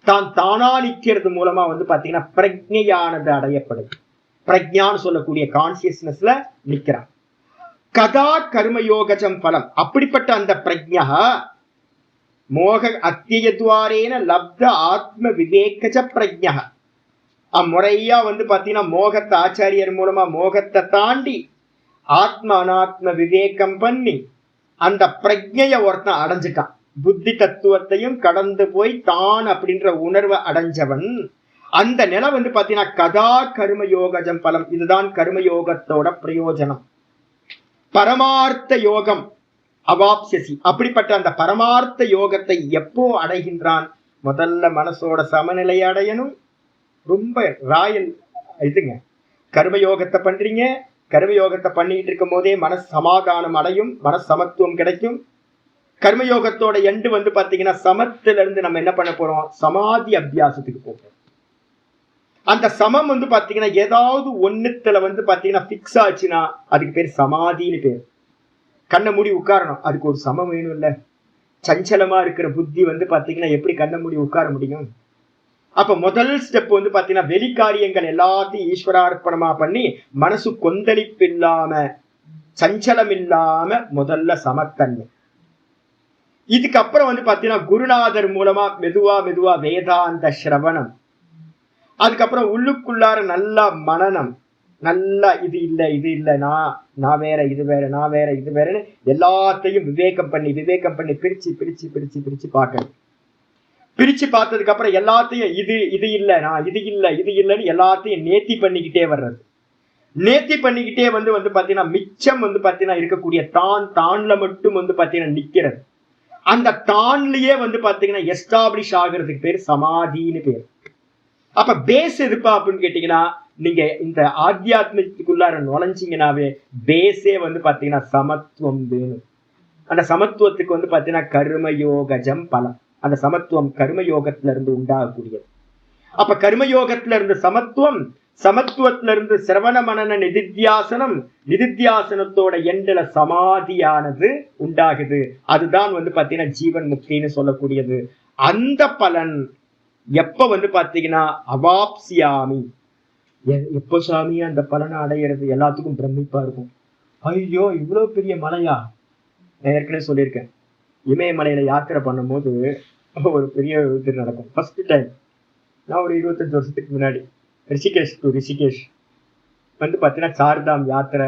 தான் தானா நிக்கிறது மூலமா பாத்தீங்கன்னா பிரஜையானது அடையப்படுது. பிரஜான்னு சொல்லக்கூடிய கான்சியஸ்னஸ்ல நிக்கிறான். கதா கர்மயோகஜம் பலம். அப்படிப்பட்ட அந்த பிரஜா மோக அத்தியத்வாரேன லப்த ஆத்ம விவேகஜ பிரஜா. அம்முறையா பாத்தீங்கன்னா மோகத்தை ஆச்சாரியர் மூலமா மோகத்தை தாண்டி ஆத்ம அனாத்ம விவேகம் பண்ணி அந்த பிரஜைய ஒருத்தன் அடைஞ்சிட்டான். புத்தி தத்துவத்தையும் கடந்து போய் தான் அப்படின்ற உணர்வை அடைஞ்சவன். அந்த நிலை பாத்தீங்கன்னா கதா கர்மயோகஜம் பலம். இதுதான் கர்மயோகத்தோட பிரயோஜனம். பரமார்த்த யோகம் அவாப்சியசி. அப்படிப்பட்ட அந்த பரமார்த்த யோகத்தை எப்போ அடைகின்றான்? முதல்ல மனசோட சமநிலையை அடையணும். ரொம்ப ராயல் இதுங்க. கர்மயோகத்தை பண்றீங்க, கர்மயோகத்தை பண்ணிட்டு இருக்கும் போதே மனசு சமாதானம் அடையும், மனசு சமத்துவம் கிடைக்கும். கர்மயோகத்தோட எண்டு பாத்தீங்கன்னா சமத்துல இருந்து நம்ம என்ன பண்ண போறோம்? சமாதி அபியாசத்துக்கு போகிறோம். அந்த சமம் பாத்தீங்கன்னா ஏதாவது ஒண்ணுத்துல பாத்தீங்கன்னா பிக்ஸ் ஆச்சுன்னா அதுக்கு பேர் சமாதின்னு பேர். கண்ணை மூடி உட்காரணும், அதுக்கு ஒரு சமம் வேணும் இல்ல? சஞ்சலமா இருக்கிற புத்தி பாத்தீங்கன்னா எப்படி கண்ணை மூடி உட்கார முடியும்? அப்ப முதல் ஸ்டெப் பாத்தீங்கன்னா வெளிக்காரியங்கள் எல்லாத்தையும் ஈஸ்வரார்ப்பணமா பண்ணி மனசு கொந்தளிப்பு இல்லாம சஞ்சலம் இல்லாம முதல்ல சமத்தன்மை. இதுக்கப்புறம் பாத்தீங்கன்னா குருநாதர் மூலமா மெதுவா மெதுவா வேதாந்த சிரவணம். அதுக்கப்புறம் உள்ளுக்குள்ளார நல்லா மனனம், நல்லா இது இல்லை இது இல்லை, நான் வேற இது வேற, நான் வேற இது வேறன்னு எல்லாத்தையும் விவேகம் பண்ணி பிரிச்சு பிரிச்சு பிரிச்சு பிரிச்சு பார்க்கணும். பிரிச்சு பார்த்ததுக்கு அப்புறம் எல்லாத்தையும் இது இல்லை, நான் இது இல்லை இது இல்லைன்னு எல்லாத்தையும் நேர்த்தி பண்ணிக்கிட்டே வர்றது. நேர்த்தி பண்ணிக்கிட்டே பாத்தீங்கன்னா மிச்சம் பாத்தீங்கன்னா இருக்கக்கூடிய தான்ல மட்டும் பாத்தீங்கன்னா நிக்கிறது. அந்த தான்லயே பாத்தீங்கன்னா எஸ்டாப்ளிஷ் ஆகுறதுக்கு பேர் சமாதின்னு பேர். அப்ப பேஸ் எதுப்பா அப்படின்னு கேட்டீங்கன்னா, நீங்க இந்த ஆத்தியாத்மிகத்துக்குள்ளார நுழைஞ்சிங்கனாவே பேஸே பாத்தீங்கன்னா சமத்துவம் வேணும். அந்த சமத்துவத்துக்கு பாத்தீங்கன்னா கர்மயோகஜம் பலம். அந்த சமத்துவம் கர்மயோகத்துல இருந்து உண்டாகக்கூடியது. அப்ப கர்மயோகத்துல இருந்து சமத்துவம் சமத்துவத்துல இருந்து சிரவண மனன நிதித்தியாசனம், நிதித்தியாசனத்தோட எண்டல சமாதியானது உண்டாகுது. அதுதான் வந்து பாத்தீங்கன்னா ஜீவன் முக்தின்னு சொல்லக்கூடியது. அந்த பலன் எப்ப வந்து பாத்தீங்கன்னா அவாப்சியாமி, எப்போ சாமி அந்த பலனை அடையிறது? எல்லாத்துக்கும் பிரமிப்பா இருக்கும். ஐயோ இவ்வளவு பெரிய மலையா? நான் ஏற்கனவே சொல்லியிருக்கேன், இமயமலையில யாத்திரை பண்ணும் போது ஒரு பெரிய இது நடக்கும். ஃபர்ஸ்ட் டைம் நான் ஒரு 25 வருஷத்துக்கு முன்னாடி ரிஷிகேஷ் டு ரிஷிகேஷ் வந்து பார்த்தீங்கன்னா சார்தாம் யாத்திரை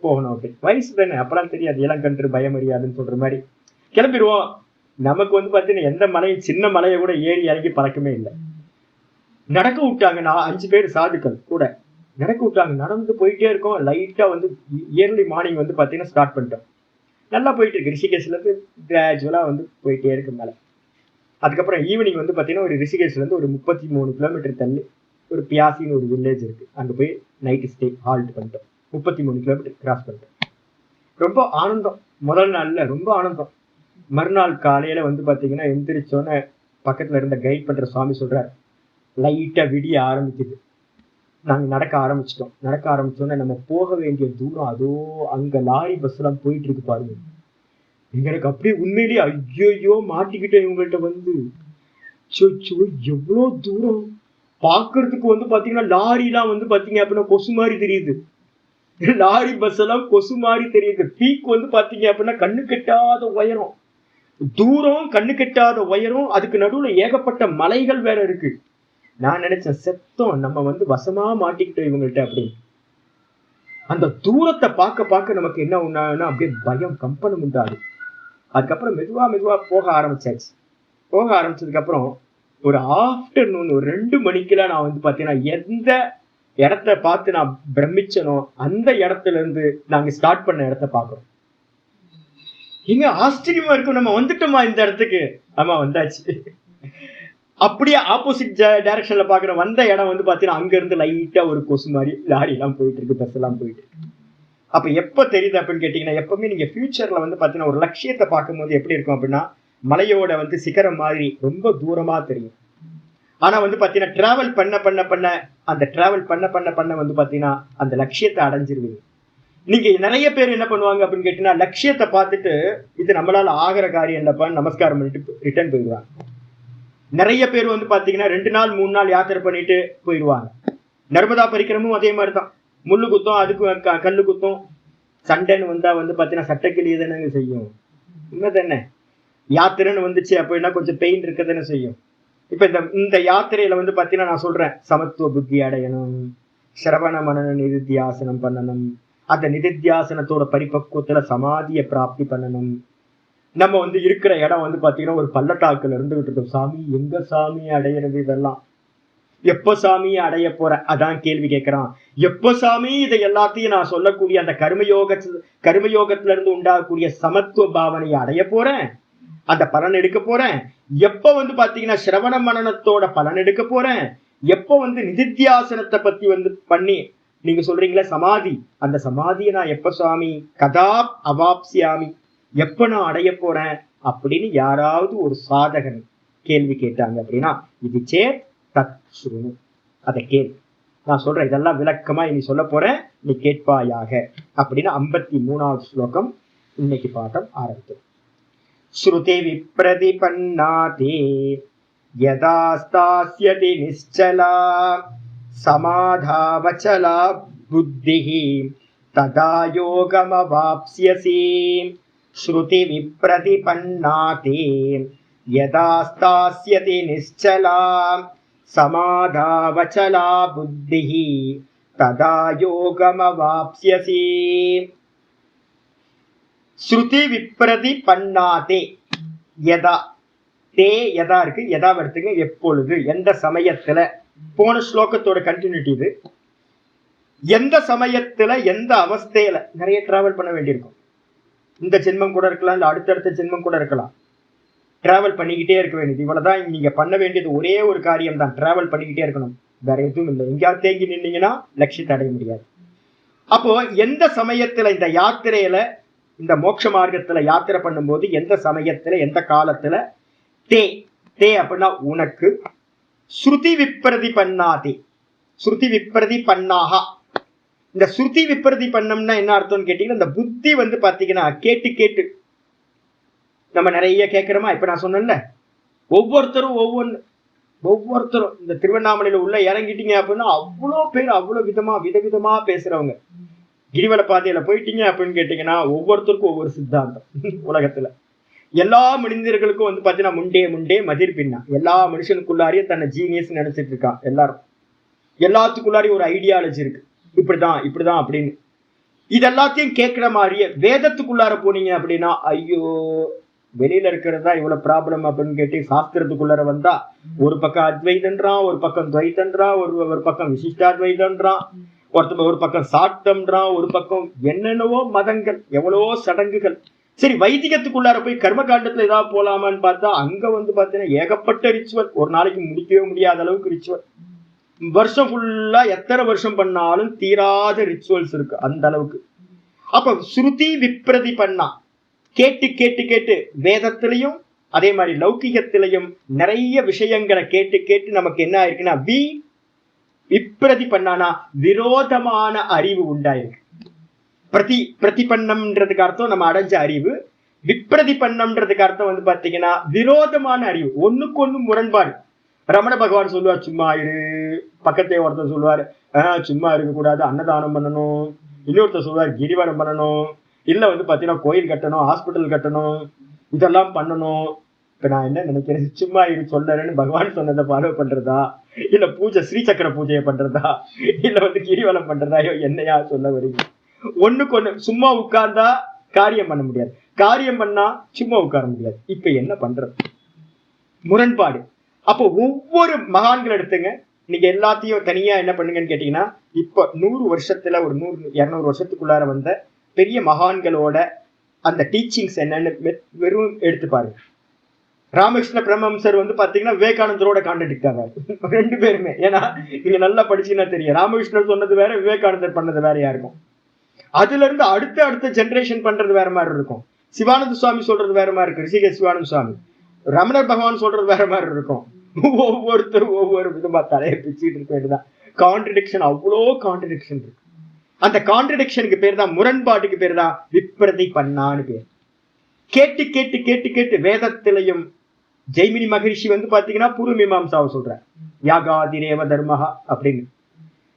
போகணும். அப்படி வயசு தானே, அப்பெல்லாம் தெரியாது, இளங்கன்று பயம் அறியாதுன்னு சொல்ற மாதிரி கிளம்பிடுவோம். நமக்கு வந்து பார்த்தீங்கன்னா எந்த மலையும் சின்ன மலையை கூட ஏறி இறங்கி பழக்கமே இல்லை. நடக்க விட்டாங்க, நான் 5 பேர் சாதுக்கள் கூட நடக்க விட்டாங்க. நடந்து போயிட்டே இருக்கோம். லைட்டா வந்து இயர்லி மார்னிங் வந்து பார்த்தீங்கன்னா ஸ்டார்ட் பண்ணிட்டோம். நல்லா போயிட்டு இருக்கு. ரிஷிகேஷ்ல இருந்து கிராஜுவலா வந்து போயிட்டே இருக்கு மேலே. அதுக்கப்புறம் ஈவினிங் வந்து பார்த்தீங்கன்னா ஒரு ரிஷிகேஷ்ல இருந்து ஒரு 33 கிலோமீட்டர் தள்ளி ஒரு பியாசின்னு ஒரு வில்லேஜ் இருக்கு. அங்கே போய் நைட்டு ஸ்டே ஹால்ட் பண்ணிட்டோம். 33 கிலோமீட்டர் கிராஸ் பண்ணிட்டோம். ரொம்ப ஆனந்தம். முதல் நாள்ல ரொம்ப ஆனந்தம். மறுநாள் காலையில வந்து பார்த்தீங்கன்னா எந்திரிச்சோன்னே பக்கத்துல இருந்த கைட் பண்ற சுவாமி சொல்றாரு, லைட்டா விடிய ஆரம்பிக்குது. நாங்கள் நடக்க ஆரம்பிச்சிட்டோம். நடக்க ஆரம்பிச்சோன்னே நம்ம போக வேண்டிய தூரம் அதோ அங்க லாரி பஸ் எல்லாம் போயிட்டு இருக்கு பாருங்க. எங்களுக்கு அப்படியே உண்மையிலேயே ஐயோ மாட்டிக்கிட்டோம் இவங்கள்ட்ட வந்து. எவ்வளோ தூரம் பாக்குறதுக்கு வந்து பாத்தீங்கன்னா லாரிலாம் வந்து பாத்தீங்க அப்படின்னா கொசு மாதிரி தெரியுது. லாரி பஸ் எல்லாம் கொசு மாதிரி தெரியுது. பீக் வந்து பாத்தீங்க அப்படின்னா கண்ணு கெட்டாத உயரம், தூரம் கண்ணு கெட்டாத உயரம். அதுக்கு நடுவுல ஏகப்பட்ட மலைகள் வேற இருக்கு. நான் நினைச்சேன் செத்தோம், நம்ம வந்து வசமா மாட்டிக்கிட்டோம் இவங்கள்ட்ட அப்படின்னு. அந்த தூரத்தை பார்க்க பார்க்க நமக்கு என்ன உண்டாகுன்னா அப்படியே பயம் கம்பனம் உண்டாது. அதுக்கப்புறம் மெதுவா மெதுவா போக ஆரம்பிச்சாச்சு. போக ஆரம்பிச்சதுக்கு அப்புறம் ஒரு ஆஃப்டர்நூன் ஒரு 2 மணிக்கெல்லாம் நான் வந்து பார்த்தீங்கன்னா எந்த இடத்த பார்த்து நான் பிரமிச்சனோ அந்த இடத்துல இருந்து நாங்க ஸ்டார்ட் பண்ண இடத்த பார்க்குறோம். எங்க ஆச்சரியமா இருக்கும், நம்ம வந்துட்டோமா இந்த இடத்துக்கு? ஆமா வந்தாச்சு. அப்படியே ஆப்போசிட் டைரக்ஷன்ல பாக்குறோம். வந்த இடம் வந்து பாத்தீங்கன்னா அங்க இருந்து லைட்டா ஒரு கொசு மாதிரி லாரி எல்லாம் போயிட்டு இருக்கு, பஸ் எல்லாம் போயிட்டு இருக்கு. அப்ப எப்ப தெரியுது அப்படின்னு கேட்டீங்கன்னா, எப்பவுமே நீங்க ஃபியூச்சர்ல வந்து பாத்தீங்கன்னா ஒரு லட்சியத்தை பார்க்கும்போது எப்படி இருக்கும் அப்படின்னா, மலையோட வந்து சிகரம் மாதிரி ரொம்ப தூரமா தெரியும். ஆனா வந்து பாத்தீங்கன்னா டிராவல் பண்ண பண்ண பண்ண அந்த டிராவல் பண்ண பண்ண பண்ண வந்து பாத்தீங்கன்னா அந்த லட்சியத்தை அடைஞ்சிருவீங்க. நீங்க நிறைய பேர் என்ன பண்ணுவாங்க அப்படின்னு கேட்டீங்கன்னா, லட்சியத்தை பார்த்துட்டு இது நம்மளால ஆகிற காரியம் இல்லப்பான்னு நமஸ்காரம் பண்ணிட்டு ரிட்டர்ன் போயிடுவாங்க. நிறைய பேர் வந்து பாத்தீங்கன்னா 2 நாள் 3 நாள் யாத்திரை பண்ணிட்டு போயிடுவாங்க. நர்மதா பரிக்கிரமும் அதே மாதிரிதான். முள்ளு குத்தம், அதுக்கு கல்லு குத்தம், சண்டைன்னு வந்தா வந்து பாத்தீங்கன்னா சட்டக்கிளியை தானே செய்யும். உண்மை தானே? யாத்திரைன்னு வந்துச்சு அப்படின்னா கொஞ்சம் பெயின் இருக்க தானே செய்யும். இப்ப இந்த யாத்திரையில வந்து பாத்தீங்கன்னா நான் சொல்றேன், சமத்துவ புத்தி அடையணும், சிரவண மனன நிதித்தியாசனம் பண்ணணும், அந்த நிதித்தியாசனத்தோட பரிபக்குவத்துல சமாதிய பிராப்தி பண்ணணும். நம்ம வந்து இருக்கிற இடம் வந்து பாத்தீங்கன்னா ஒரு பள்ளத்தாக்குல இருந்துகிட்டு இருக்கோம். சாமி எங்க சாமி அடையிறது? இதெல்லாம் எப்ப சாமியை அடைய போற? அதான் கேள்வி கேட்கிறான். எப்ப சாமி இதை எல்லாத்தையும் நான் சொல்லக்கூடிய அந்த கர்மயோகத்துல இருந்து உண்டாகக்கூடிய சமத்துவ பாவனையை அடைய போறேன், அந்த பலன் எடுக்க போறேன்? எப்ப வந்து பாத்தீங்கன்னா சிரவண மனனத்தோட பலன் எடுக்க போறேன்? எப்ப வந்து நிதித்தியாசனத்தை பத்தி வந்து பண்ணி நீங்க சொல்றீங்களா சமாதி, அந்த சமாதியை நான் எப்ப சுவாமி கதா அவாப்சியாமி, எப்ப நான் அடைய போறேன் அப்படின்னு யாராவது ஒரு சாதகன் கேள்வி கேட்டாங்க அப்படின்னா, இது சேத் தத் ஸ்ருணு, அதை கேள். நான் சொல்றேன் இதெல்லாம் விளக்கமா இனி சொல்ல போறேன், நீ கேட்பாயாக அப்படின்னு 53வது ஸ்லோகம் இன்னைக்கு பாடம் ஆரம்பிக்கும். ஸ்ருதி விப்ரதிபன்னாதே யதா ஸ்தாஸ்யதி நிశ్చலா சமாதாவச்சலா புத்திஹி ததா யோகமவாப்ஸ்யசி. ஸ்ருதி விப்ரதிபன்னாதே யதா ஸ்தாஸ்யதி நிశ్చலா சமாதாவச்சலா புத்திஹி ததா யோகமவாப்ஸ்யசி. ஸ்ருதி விப்ரதிபன்னாதே யதா, தே யதா இருக்கு, யதா எடுத்துங்க எப்பொழுது, எந்த சமயத்துல. போன ஸ்லோகத்தோட கண்டினியூட்டி இது. எந்த சமயத்துல எந்த அவஸ்தையில நிறைய டிராவல் பண்ண வேண்டியிருக்கும். இந்த ஜென்மம் கூட இருக்கலாம், இல்ல அடுத்தடுத்த ஜென்மம் கூட இருக்கலாம். டிராவல் பண்ணிக்கிட்டே இருக்க வேண்டியது. இவ்வளவுதான் நீங்க பண்ண வேண்டியது. ஒரே ஒரு காரியம் தான், டிராவல் பண்ணிக்கிட்டே இருக்கணும், வேற எதுவும் இல்லை. எங்கேயாவது தேங்கி நின்னீங்கன்னா லட்சியத்தை அடைய முடியாது. அப்போ எந்த சமயத்துல இந்த யாத்திரையில, இந்த மோட்ச மார்க்கத்துல யாத்திரை பண்ணும்போது எந்த சமயத்துல எந்த காலத்துல, தே தே அப்படின்னா உனக்கு, ஸ்ருதி விப்ரதிபன்னாதே ஸ்ருதி விப்ரதி பண்ணாகா. இந்த ஸ்ருதி விப்ரதி பண்ணம்னா என்ன அர்த்தம்னு கேட்டீங்கன்னா, இந்த புத்தி வந்து பாத்தீங்கன்னா கேட்டு கேட்டு நம்ம நிறைய கேட்கிறோமா. இப்ப நான் சொன்னேன்ல, ஒவ்வொருத்தரும் இந்த திருவண்ணாமலையில உள்ள இறங்கிட்டீங்க அப்படின்னா அவ்வளோ பேர் அவ்வளவு விதவிதமா பேசுறவங்க. கிரிவல பாதையில போயிட்டீங்க அப்படின்னு கேட்டீங்கன்னா ஒவ்வொருத்தருக்கும் ஒவ்வொரு சித்தாந்தம். உலகத்துல எல்லா மனிதர்களுக்கும் வந்து பாத்தீங்கன்னா முண்டே மதிர் பின்னா. எல்லா மனுஷனுக்குள்ளாரையும் தன்னை ஜீனியஸ் நினைச்சிட்டு இருக்கான். எல்லாத்துக்குள்ளாரையும் ஒரு ஐடியாலஜி இருக்கு, இப்படிதான் அப்படின்னு. இதெல்லாத்தையும் கேட்கிற மாதிரியே வேதத்துக்குள்ளார போனீங்க அப்படின்னா, ஐயோ வெளியில இருக்கிறது தான் இவ்வளவு ப்ராப்ளம் அப்படின்னு கேட்டு சாஸ்திரத்துக்குள்ளார வந்தா ஒரு பக்கம் அத்வைதன்றான், ஒரு பக்கம் துவைதன்றான், ஒரு பக்கம் விசிஷ்டாத்வைதன்றான், ஒரு பக்கம் சாத்தம்ன்றான், ஒரு பக்கம் என்னென்னவோ மதங்கள், எவ்வளவோ சடங்குகள். சரி, வைதிகத்துக்குள்ளார போய் கர்ம காண்டத்துல ஏதாவது போலாமான்னு பார்த்தா அங்க வந்து பாத்தீங்கன்னா ஏகப்பட்ட ரிச்சுவல். ஒரு நாளைக்கு முடிக்கவே முடியாத அளவுக்கு ரிச்சுவல். வருஷம் ஃபுல்லா எத்தனை வருஷம் பண்ணாலும் தீராத ரிச்சுவல்ஸ் இருக்கு அந்த அளவுக்கு. அப்ப ஸ்ருதி விப்ரதி பண்ணா கேட்டு கேட்டு கேட்டு வேதத்திலையும் அதே மாதிரி லௌகிகத்திலையும் நிறைய விஷயங்களை கேட்டு கேட்டு நமக்கு என்ன ஆயிருக்குன்னா விப்ரதி பண்ணானா விரோதமான அறிவு உண்டாயிருக்கு. பிரதிபன்னம்ன்றதுக்கு அர்த்தம் நம்ம அடைஞ்ச அறிவு. விப்ரதிபன்னம்ன்றதுக்கு அர்த்தம் வந்து பாத்தீங்கன்னா விரோதமான அறிவு, ஒண்ணுக்கு ஒண்ணு முரண்பாடு. ரமண பகவான் சொல்லுவார் சும்மா இரு, பக்கத்தே ஒருத்தர் சொல்லுவார் சும்மா இருக்க கூடாது, அன்னதானம் பண்ணணும், இன்னொருத்தர் சொல்லுவார் கிரிவலம் பண்ணணும், இல்ல வந்து பாத்தீங்கன்னா கோயில் கட்டணும், ஹாஸ்பிட்டல் கட்டணும், இதெல்லாம் பண்ணணும். இப்ப நான் என்ன நினைக்கிறேன், சும்மா இரு சொல்லறேன்னு பகவான் சொன்னதை ஃபாலோ பண்றதா, இல்ல பூஜை ஸ்ரீசக்கர பூஜையை பண்றதா, இல்ல வந்து கிரிவலம் பண்றதா, என்னையா சொல்ல வரீங்க? ஒண்ணுக்கு ஒண்ணு. சும்மா உட்கார்ந்தா காரியம் பண்ண முடியாது, காரியம் பண்ணா சும்மா உட்கார முடியாது. இப்ப என்ன பண்றது? முரண்பாடு. அப்போ ஒவ்வொரு மகான்கள் எடுத்துங்க, நீங்க எல்லாத்தையும் தனியா என்ன பண்ணுங்கன்னு கேட்டீங்கன்னா, இப்ப 100 வருஷத்துல ஒரு 100-200 வருஷத்துக்குள்ளார வந்த பெரிய மகான்களோட அந்த டீச்சிங்ஸ் என்னன்னு வெறும் எடுத்து பாருங்க. ராமகிருஷ்ண பரமஹம்சர் வந்து பாத்தீங்கன்னா விவேகானந்தரோட கான்ட்ராடிக்ட் ஆவார், ரெண்டு பேருமே. ஏன்னா நீங்க நல்லா படிச்சீங்கன்னா தெரியும், ராமகிருஷ்ணர் சொன்னது வேற, விவேகானந்தர் பண்ணது வேறையா இருக்கும். அதுல இருந்து அடுத்த ஜெனரேஷன் பண்றது வேற மாதிரி இருக்கும். சிவானந்த சுவாமி சொல்றது வேற மாதிரி இருக்கு, ரிஷிகேஷ் சிவானந்த சுவாமி. ரமணர் பகவான் சொல்றது வேற மாதிரி இருக்கும். ஒவ்வொருத்தரும் ஒவ்வொரு விதமா தலையை பிச்சுட்டு இருக்க வேண்டியதான். கான்ட்ரடிக்ஷன், அவ்வளோ கான்ட்ரடிக்ஷன் இருக்கு. அந்த கான்ட்ரடிக்ஷனுக்கு பேர் தான், முரண்பாட்டுக்கு பேர் தான் விப்ரதி பண்ணான்னு பேர். கேட்டு கேட்டு கேட்டு கேட்டு வேதத்திலையும் ஜெய்மினி மகரிஷி வந்து பாத்தீங்கன்னா பூர்வ மீமாம்சாவை சொல்ற யாகாதிரேவ தர்மஹா அப்படின்னு.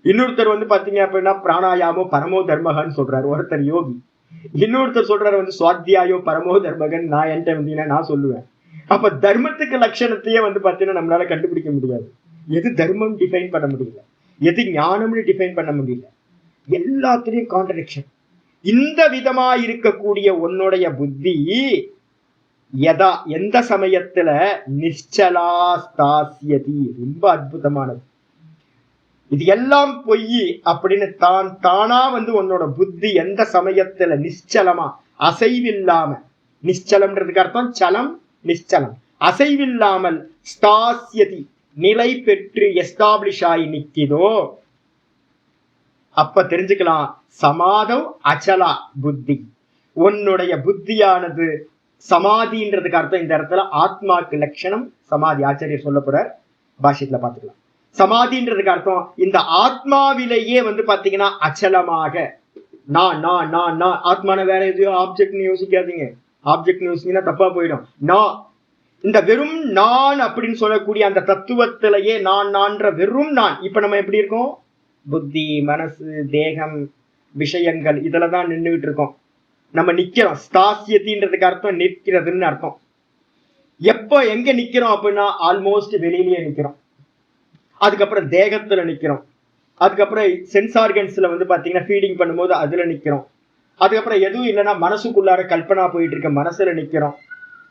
இன்னொருத்தர் வந்து பாத்தீங்க அப்படின்னா பிராணாயாமோ பரமோ தர்மகன்னு சொல்றாரு ஒருத்தர் யோகி. இன்னொருத்தர் சொல்றாரு வந்து சுவாத்தியாயோ பரமோ தர்மகன். நான் என்கிட்ட வந்தீங்கன்னா நான் சொல்லுவேன். அப்ப தர்மத்துக்கு லட்சணத்தையே வந்து பாத்தீங்கன்னா நம்மளால கண்டுபிடிக்க முடியாது. எது தர்மம் டிஃபைன் பண்ண முடியல, எது ஞானம்னு டிஃபைன் பண்ண முடியல, எல்லாத்திலையும் கான்ட்ரடிக்ஷன். இந்த விதமா இருக்கக்கூடிய உன்னுடைய புத்தி எந்த சமயத்துல நிச்சலா ஸ்தாஸ்யதி, ரொம்ப அற்புதமானது. இது எல்லாம் பொய் அப்படின்னு தானா வந்து உன்னோட புத்தி எந்த சமயத்துல நிச்சலமா அசைவில்லாம, நிச்சலம்ன்றதுக்கு அர்த்தம் சலம், நிச்சலம், அசைவில்லாமல், ஸ்தாஸ்யதி நிலை பெற்று எஸ்டாப்ளிஷ் ஆகி நிக்கிதோ, அப்ப தெரிஞ்சுக்கலாம் சமாதவ் அச்சலா புத்தி. உன்னுடைய புத்தியானது சமாதின்றதுக்கு அர்த்தம் இந்த இடத்துல ஆத்மாக்கு லட்சணம் சமாதி. ஆச்சாரியர் சொல்ல போறார், பாஷ்யத்துல பாத்துக்கலாம். சமாதின்றதுக்கு அர்த்தம் இந்த ஆத்மாவிலேயே வந்து பாத்தீங்கன்னா அச்சலமாக நான் நான் நான் நான். ஆத்மான வேற எதையோ ஆப்ஜெக்ட் யோசிக்காதீங்க, ஆப்ஜெக்ட் யோசிச்சீங்கன்னா தப்பா போயிடும். நான் இந்த வெறும் நான் அப்படின்னு சொல்லக்கூடிய அந்த தத்துவத்திலேயே நான் நான்ற வெறும் நான். இப்ப நம்ம எப்படி இருக்கோம்? புத்தி, மனசு, தேகம், விஷயங்கள் இதுலதான் நின்றுகிட்டு இருக்கோம். நம்ம நிக்கிறோம். ஸ்தாசியத்தின்றதுக்கு அர்த்தம் நிற்கிறதுன்னு அர்த்தம். எப்ப எங்க நிக்கிறோம் அப்படின்னா ஆல்மோஸ்ட் வெளியிலேயே நிக்கிறோம். அதுக்கப்புறம் தேகத்துல நிக்கிறோம். அதுக்கப்புறம் சென்ஸ் ஆர்கன்ஸ்ல வந்து பாத்தீங்கன்னா ஃபீடிங் பண்ணும்போது அதுல நிக்கிறோம். அதுக்கப்புறம் எதுவும் இல்லைன்னா மனசுக்குள்ளார கல்பனா போயிட்டு இருக்க மனசுல நிக்கிறோம்.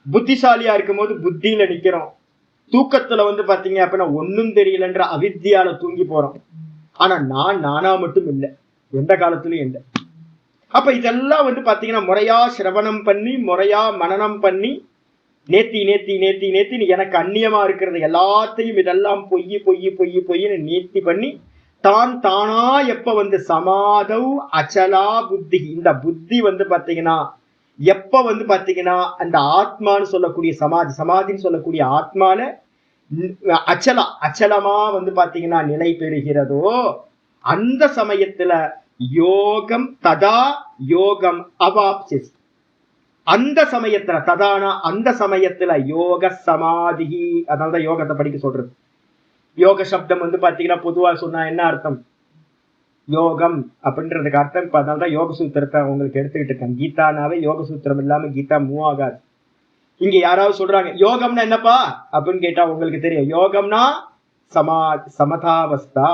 புத்திசாலியா இருக்கும் போது புத்தியில நிக்கிறோம். தூக்கத்துல வந்து பாத்தீங்க அப்படின்னா ஒன்னும் தெரியலன்ற அவித்தியால தூங்கி போறோம். ஆனா நான் நானா மட்டும் இல்லை, எந்த காலத்திலயும் இல்லை. அப்ப இதெல்லாம் வந்து பாத்தீங்கன்னா முறையா சிரவணம் பண்ணி, முறையா மனனம் பண்ணி, நேத்தி நேத்தி நேத்தி நேத்தி எனக்கு அந்நியமா இருக்கிறது எல்லாத்தையும் இதெல்லாம் பொய் பொய் பொய் பொய்ன்னு நேர்த்தி பண்ணி தானா எப்ப வந்து சமாதவ் அச்சலா புத்தி, இந்த புத்தி வந்து பாத்தீங்கன்னா எப்ப வந்து பாத்தீங்கன்னா அந்த ஆத்மான்னு சொல்லக்கூடிய சமாதின்னு சொல்லக்கூடிய ஆத்மால அச்சலமா வந்து பாத்தீங்கன்னா நிலை பெறுகிறதோ அந்த சமயத்துல யோகம் ததா யோகம் அவாப்சிஸ். அந்த சமயத்துல ததானா அந்த சமயத்துல யோக சமாதி, அதனாலதான் யோகத்தை படிக்க சொல்றது. யோக சப்தம் வந்து பாத்தீங்கன்னா பொதுவா சொன்னா என்ன அர்த்தம்? யோகம் அப்படின்றதுக்கு அர்த்தம். இப்ப அதனாலதான் யோக சூத்திரத்தை உங்களுக்கு எடுத்துக்கிட்டு இருக்கேன். கீதானாவே யோக சூத்திரம் இல்லாம கீதா மூவ் ஆகாது. இங்க யாராவது சொல்றாங்க யோகம்னா என்னப்பா அப்படின்னு கேட்டா உங்களுக்கு தெரியும். யோகம்னா சமதாவஸ்தா.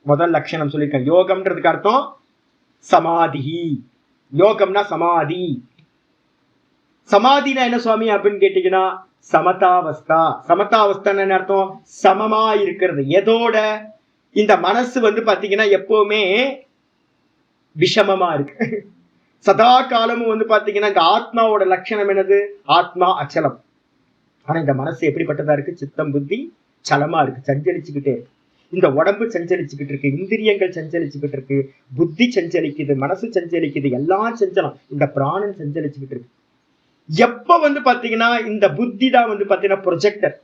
முதல் லட்சணம் சொல்லியிருக்கேன். யோகம்ன்றதுக்கு அர்த்தம் சமாதி. யோகம்னா சமாதி. சமாதினா என்ன சுவாமி அப்படின்னு கேட்டீங்கன்னா சமதாவஸ்தா. சமதாவஸ்தான் என்ன அர்த்தம்? சமமா இருக்கிறது. எதோட? இந்த மனசு வந்து பாத்தீங்கன்னா எப்பவுமே விஷமமா இருக்கு. சதா காலமும் வந்து பாத்தீங்கன்னா இந்த ஆத்மாவோட லட்சணம் என்னது? ஆத்மா அச்சலம். ஆனா இந்த மனசு எப்படிப்பட்டதா இருக்கு? சித்தம் புத்தி சலமா இருக்கு, சஞ்சலிச்சுக்கிட்டே இருக்கு. இந்த உடம்பு சஞ்சலிச்சுக்கிட்டு இருக்கு, இந்திரியங்கள் சஞ்சலிச்சுக்கிட்டு இருக்கு, புத்தி சஞ்சலிக்குது, மனசு சஞ்சலிக்குது, எல்லாம் சஞ்சலம். இந்த பிராணன் சஞ்சலிச்சுக்கிட்டு இருக்கு. எப்ப வந்து பாத்தீங்கன்னா இந்த புத்தி தான் வந்து பாத்தீங்கன்னா ப்ரொஜெக்டர்.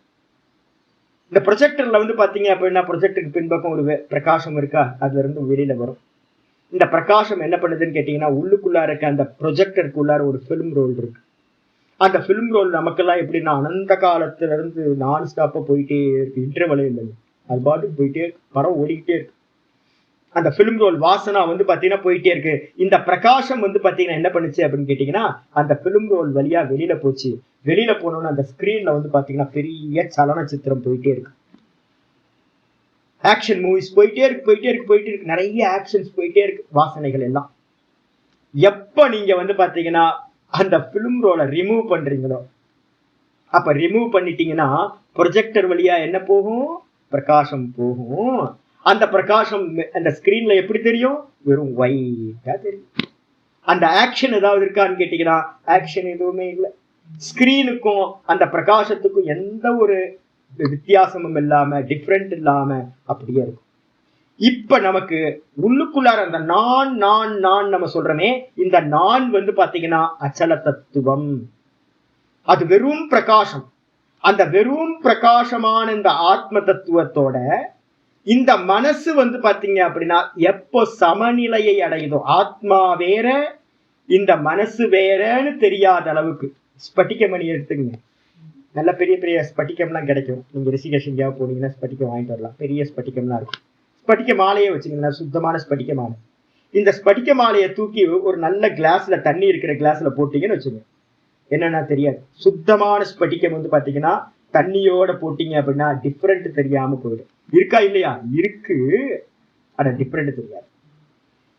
இந்த ப்ரொஜெக்டர்ல வந்து பாத்தீங்க அப்படின்னா ப்ரொஜெக்டருக்கு பின்பக்கம் ஒரு பிரகாசம் இருக்கா, அதுல இருந்து வெளியில வரும். இந்த பிரகாசம் என்ன பண்ணுதுன்னு கேட்டீங்கன்னா உள்ளுக்குள்ளார இருக்க அந்த ப்ரொஜெக்டருக்குள்ளார ஒரு ஃபிலிம் ரோல் இருக்கு. அந்த ஃபிலிம் ரோல் நமக்கெல்லாம் எப்படின்னா அனந்த காலத்துல இருந்து நான் ஸ்டாப்பா போயிட்டே இருக்கு. இன்டர்வலே இல்லை, அது பாட்டுக்கு போயிட்டே இருக்கு, படம் ஓடிக்கிட்டே இருக்கு. அந்த ஃபிலிம் ரோல் வாசனா வந்து பாத்தீங்கன்னா போயிட்டே இருக்கு. இந்த பிரகாசம் வந்து பாத்தீங்கன்னா என்ன பண்ணுச்சு அப்படின்னு கேட்டீங்கன்னா அந்த ஃபிலிம் ரோல் வழியா வெளியில போச்சு. வெளியில போனோம்னு அந்த ஸ்கிரீன்ல வந்து பாத்தீங்கன்னா பெரிய சலனச்சித்திரம் போயிட்டே இருக்கு. ஆக்ஷன் மூவிஸ் போயிட்டே இருக்கு. நிறைய ஆக்ஷன்ஸ் போயிட்டே இருக்கு. வாசனைகள் எல்லாம் எப்ப நீங்க வந்து பாத்தீங்கன்னா அந்த பிலிம் ரோலை ரிமூவ் பண்றீங்களோ, அப்ப ரிமூவ் பண்ணிட்டீங்கன்னா ப்ரொஜெக்டர் வழியா என்ன போகும்? பிரகாசம் போகும். அந்த பிரகாசம் அந்த ஸ்கிரீன்ல எப்படி தெரியும்? வெறும் ஒயிட்டா தெரியும். அந்த ஆக்ஷன் ஏதாவது இருக்கான்னு கேட்டீங்கன்னா ஆக்ஷன் எதுவுமே இல்லை. ஸ்கிரீனுக்கும் அந்த பிரகாசத்துக்கும் எந்த ஒரு வித்தியாசமும் இல்லாம, டிஃப்ரெண்ட் இல்லாம அப்படியே இருக்கும். இப்ப நமக்கு உள்ளுக்குள்ளார அந்த நான் நம்ம சொல்றமே, இந்த நான் வந்து பாத்தீங்கன்னா அச்சல தத்துவம். அது வெறும் பிரகாசம். அந்த வெறும் பிரகாசமான இந்த ஆத்ம தத்துவத்தோட இந்த மனசு வந்து பாத்தீங்க அப்படின்னா எப்போ சமநிலையை அடையுதோ, ஆத்மா வேற இந்த மனசு வேறன்னு தெரியாத அளவுக்கு. ஸ்பட்டிகமணி எடுத்துங்க, நல்ல பெரிய பெரிய ஸ்பட்டிகம்லாம் கிடைக்கும். நீங்க ரிஷிகேஷ் எங்கேயாவது போனீங்கன்னா ஸ்பட்டிகம் வாங்கிட்டு வரலாம். பெரிய ஸ்பட்டிகம்லாம் இருக்கும். ஸ்பட்டிக மாலையே வச்சுக்கோங்க, சுத்தமான ஸ்பட்டிக மாலை. இந்த ஸ்பட்டிக மாலையை தூக்கி ஒரு நல்ல கிளாஸ்ல, தண்ணி இருக்கிற கிளாஸ்ல போட்டீங்கன்னு வச்சுக்கோங்க, என்னன்னா தெரியாது. சுத்தமான ஸ்பட்டிகம் வந்து பாத்தீங்கன்னா தண்ணியோட போட்டீங்க அப்படின்னா டிஃப்ரெண்ட் தெரியாம போயிடும். இருக்கா இல்லையா? இருக்கு, ஆனா டிஃப்ரெண்ட் தெரியாது.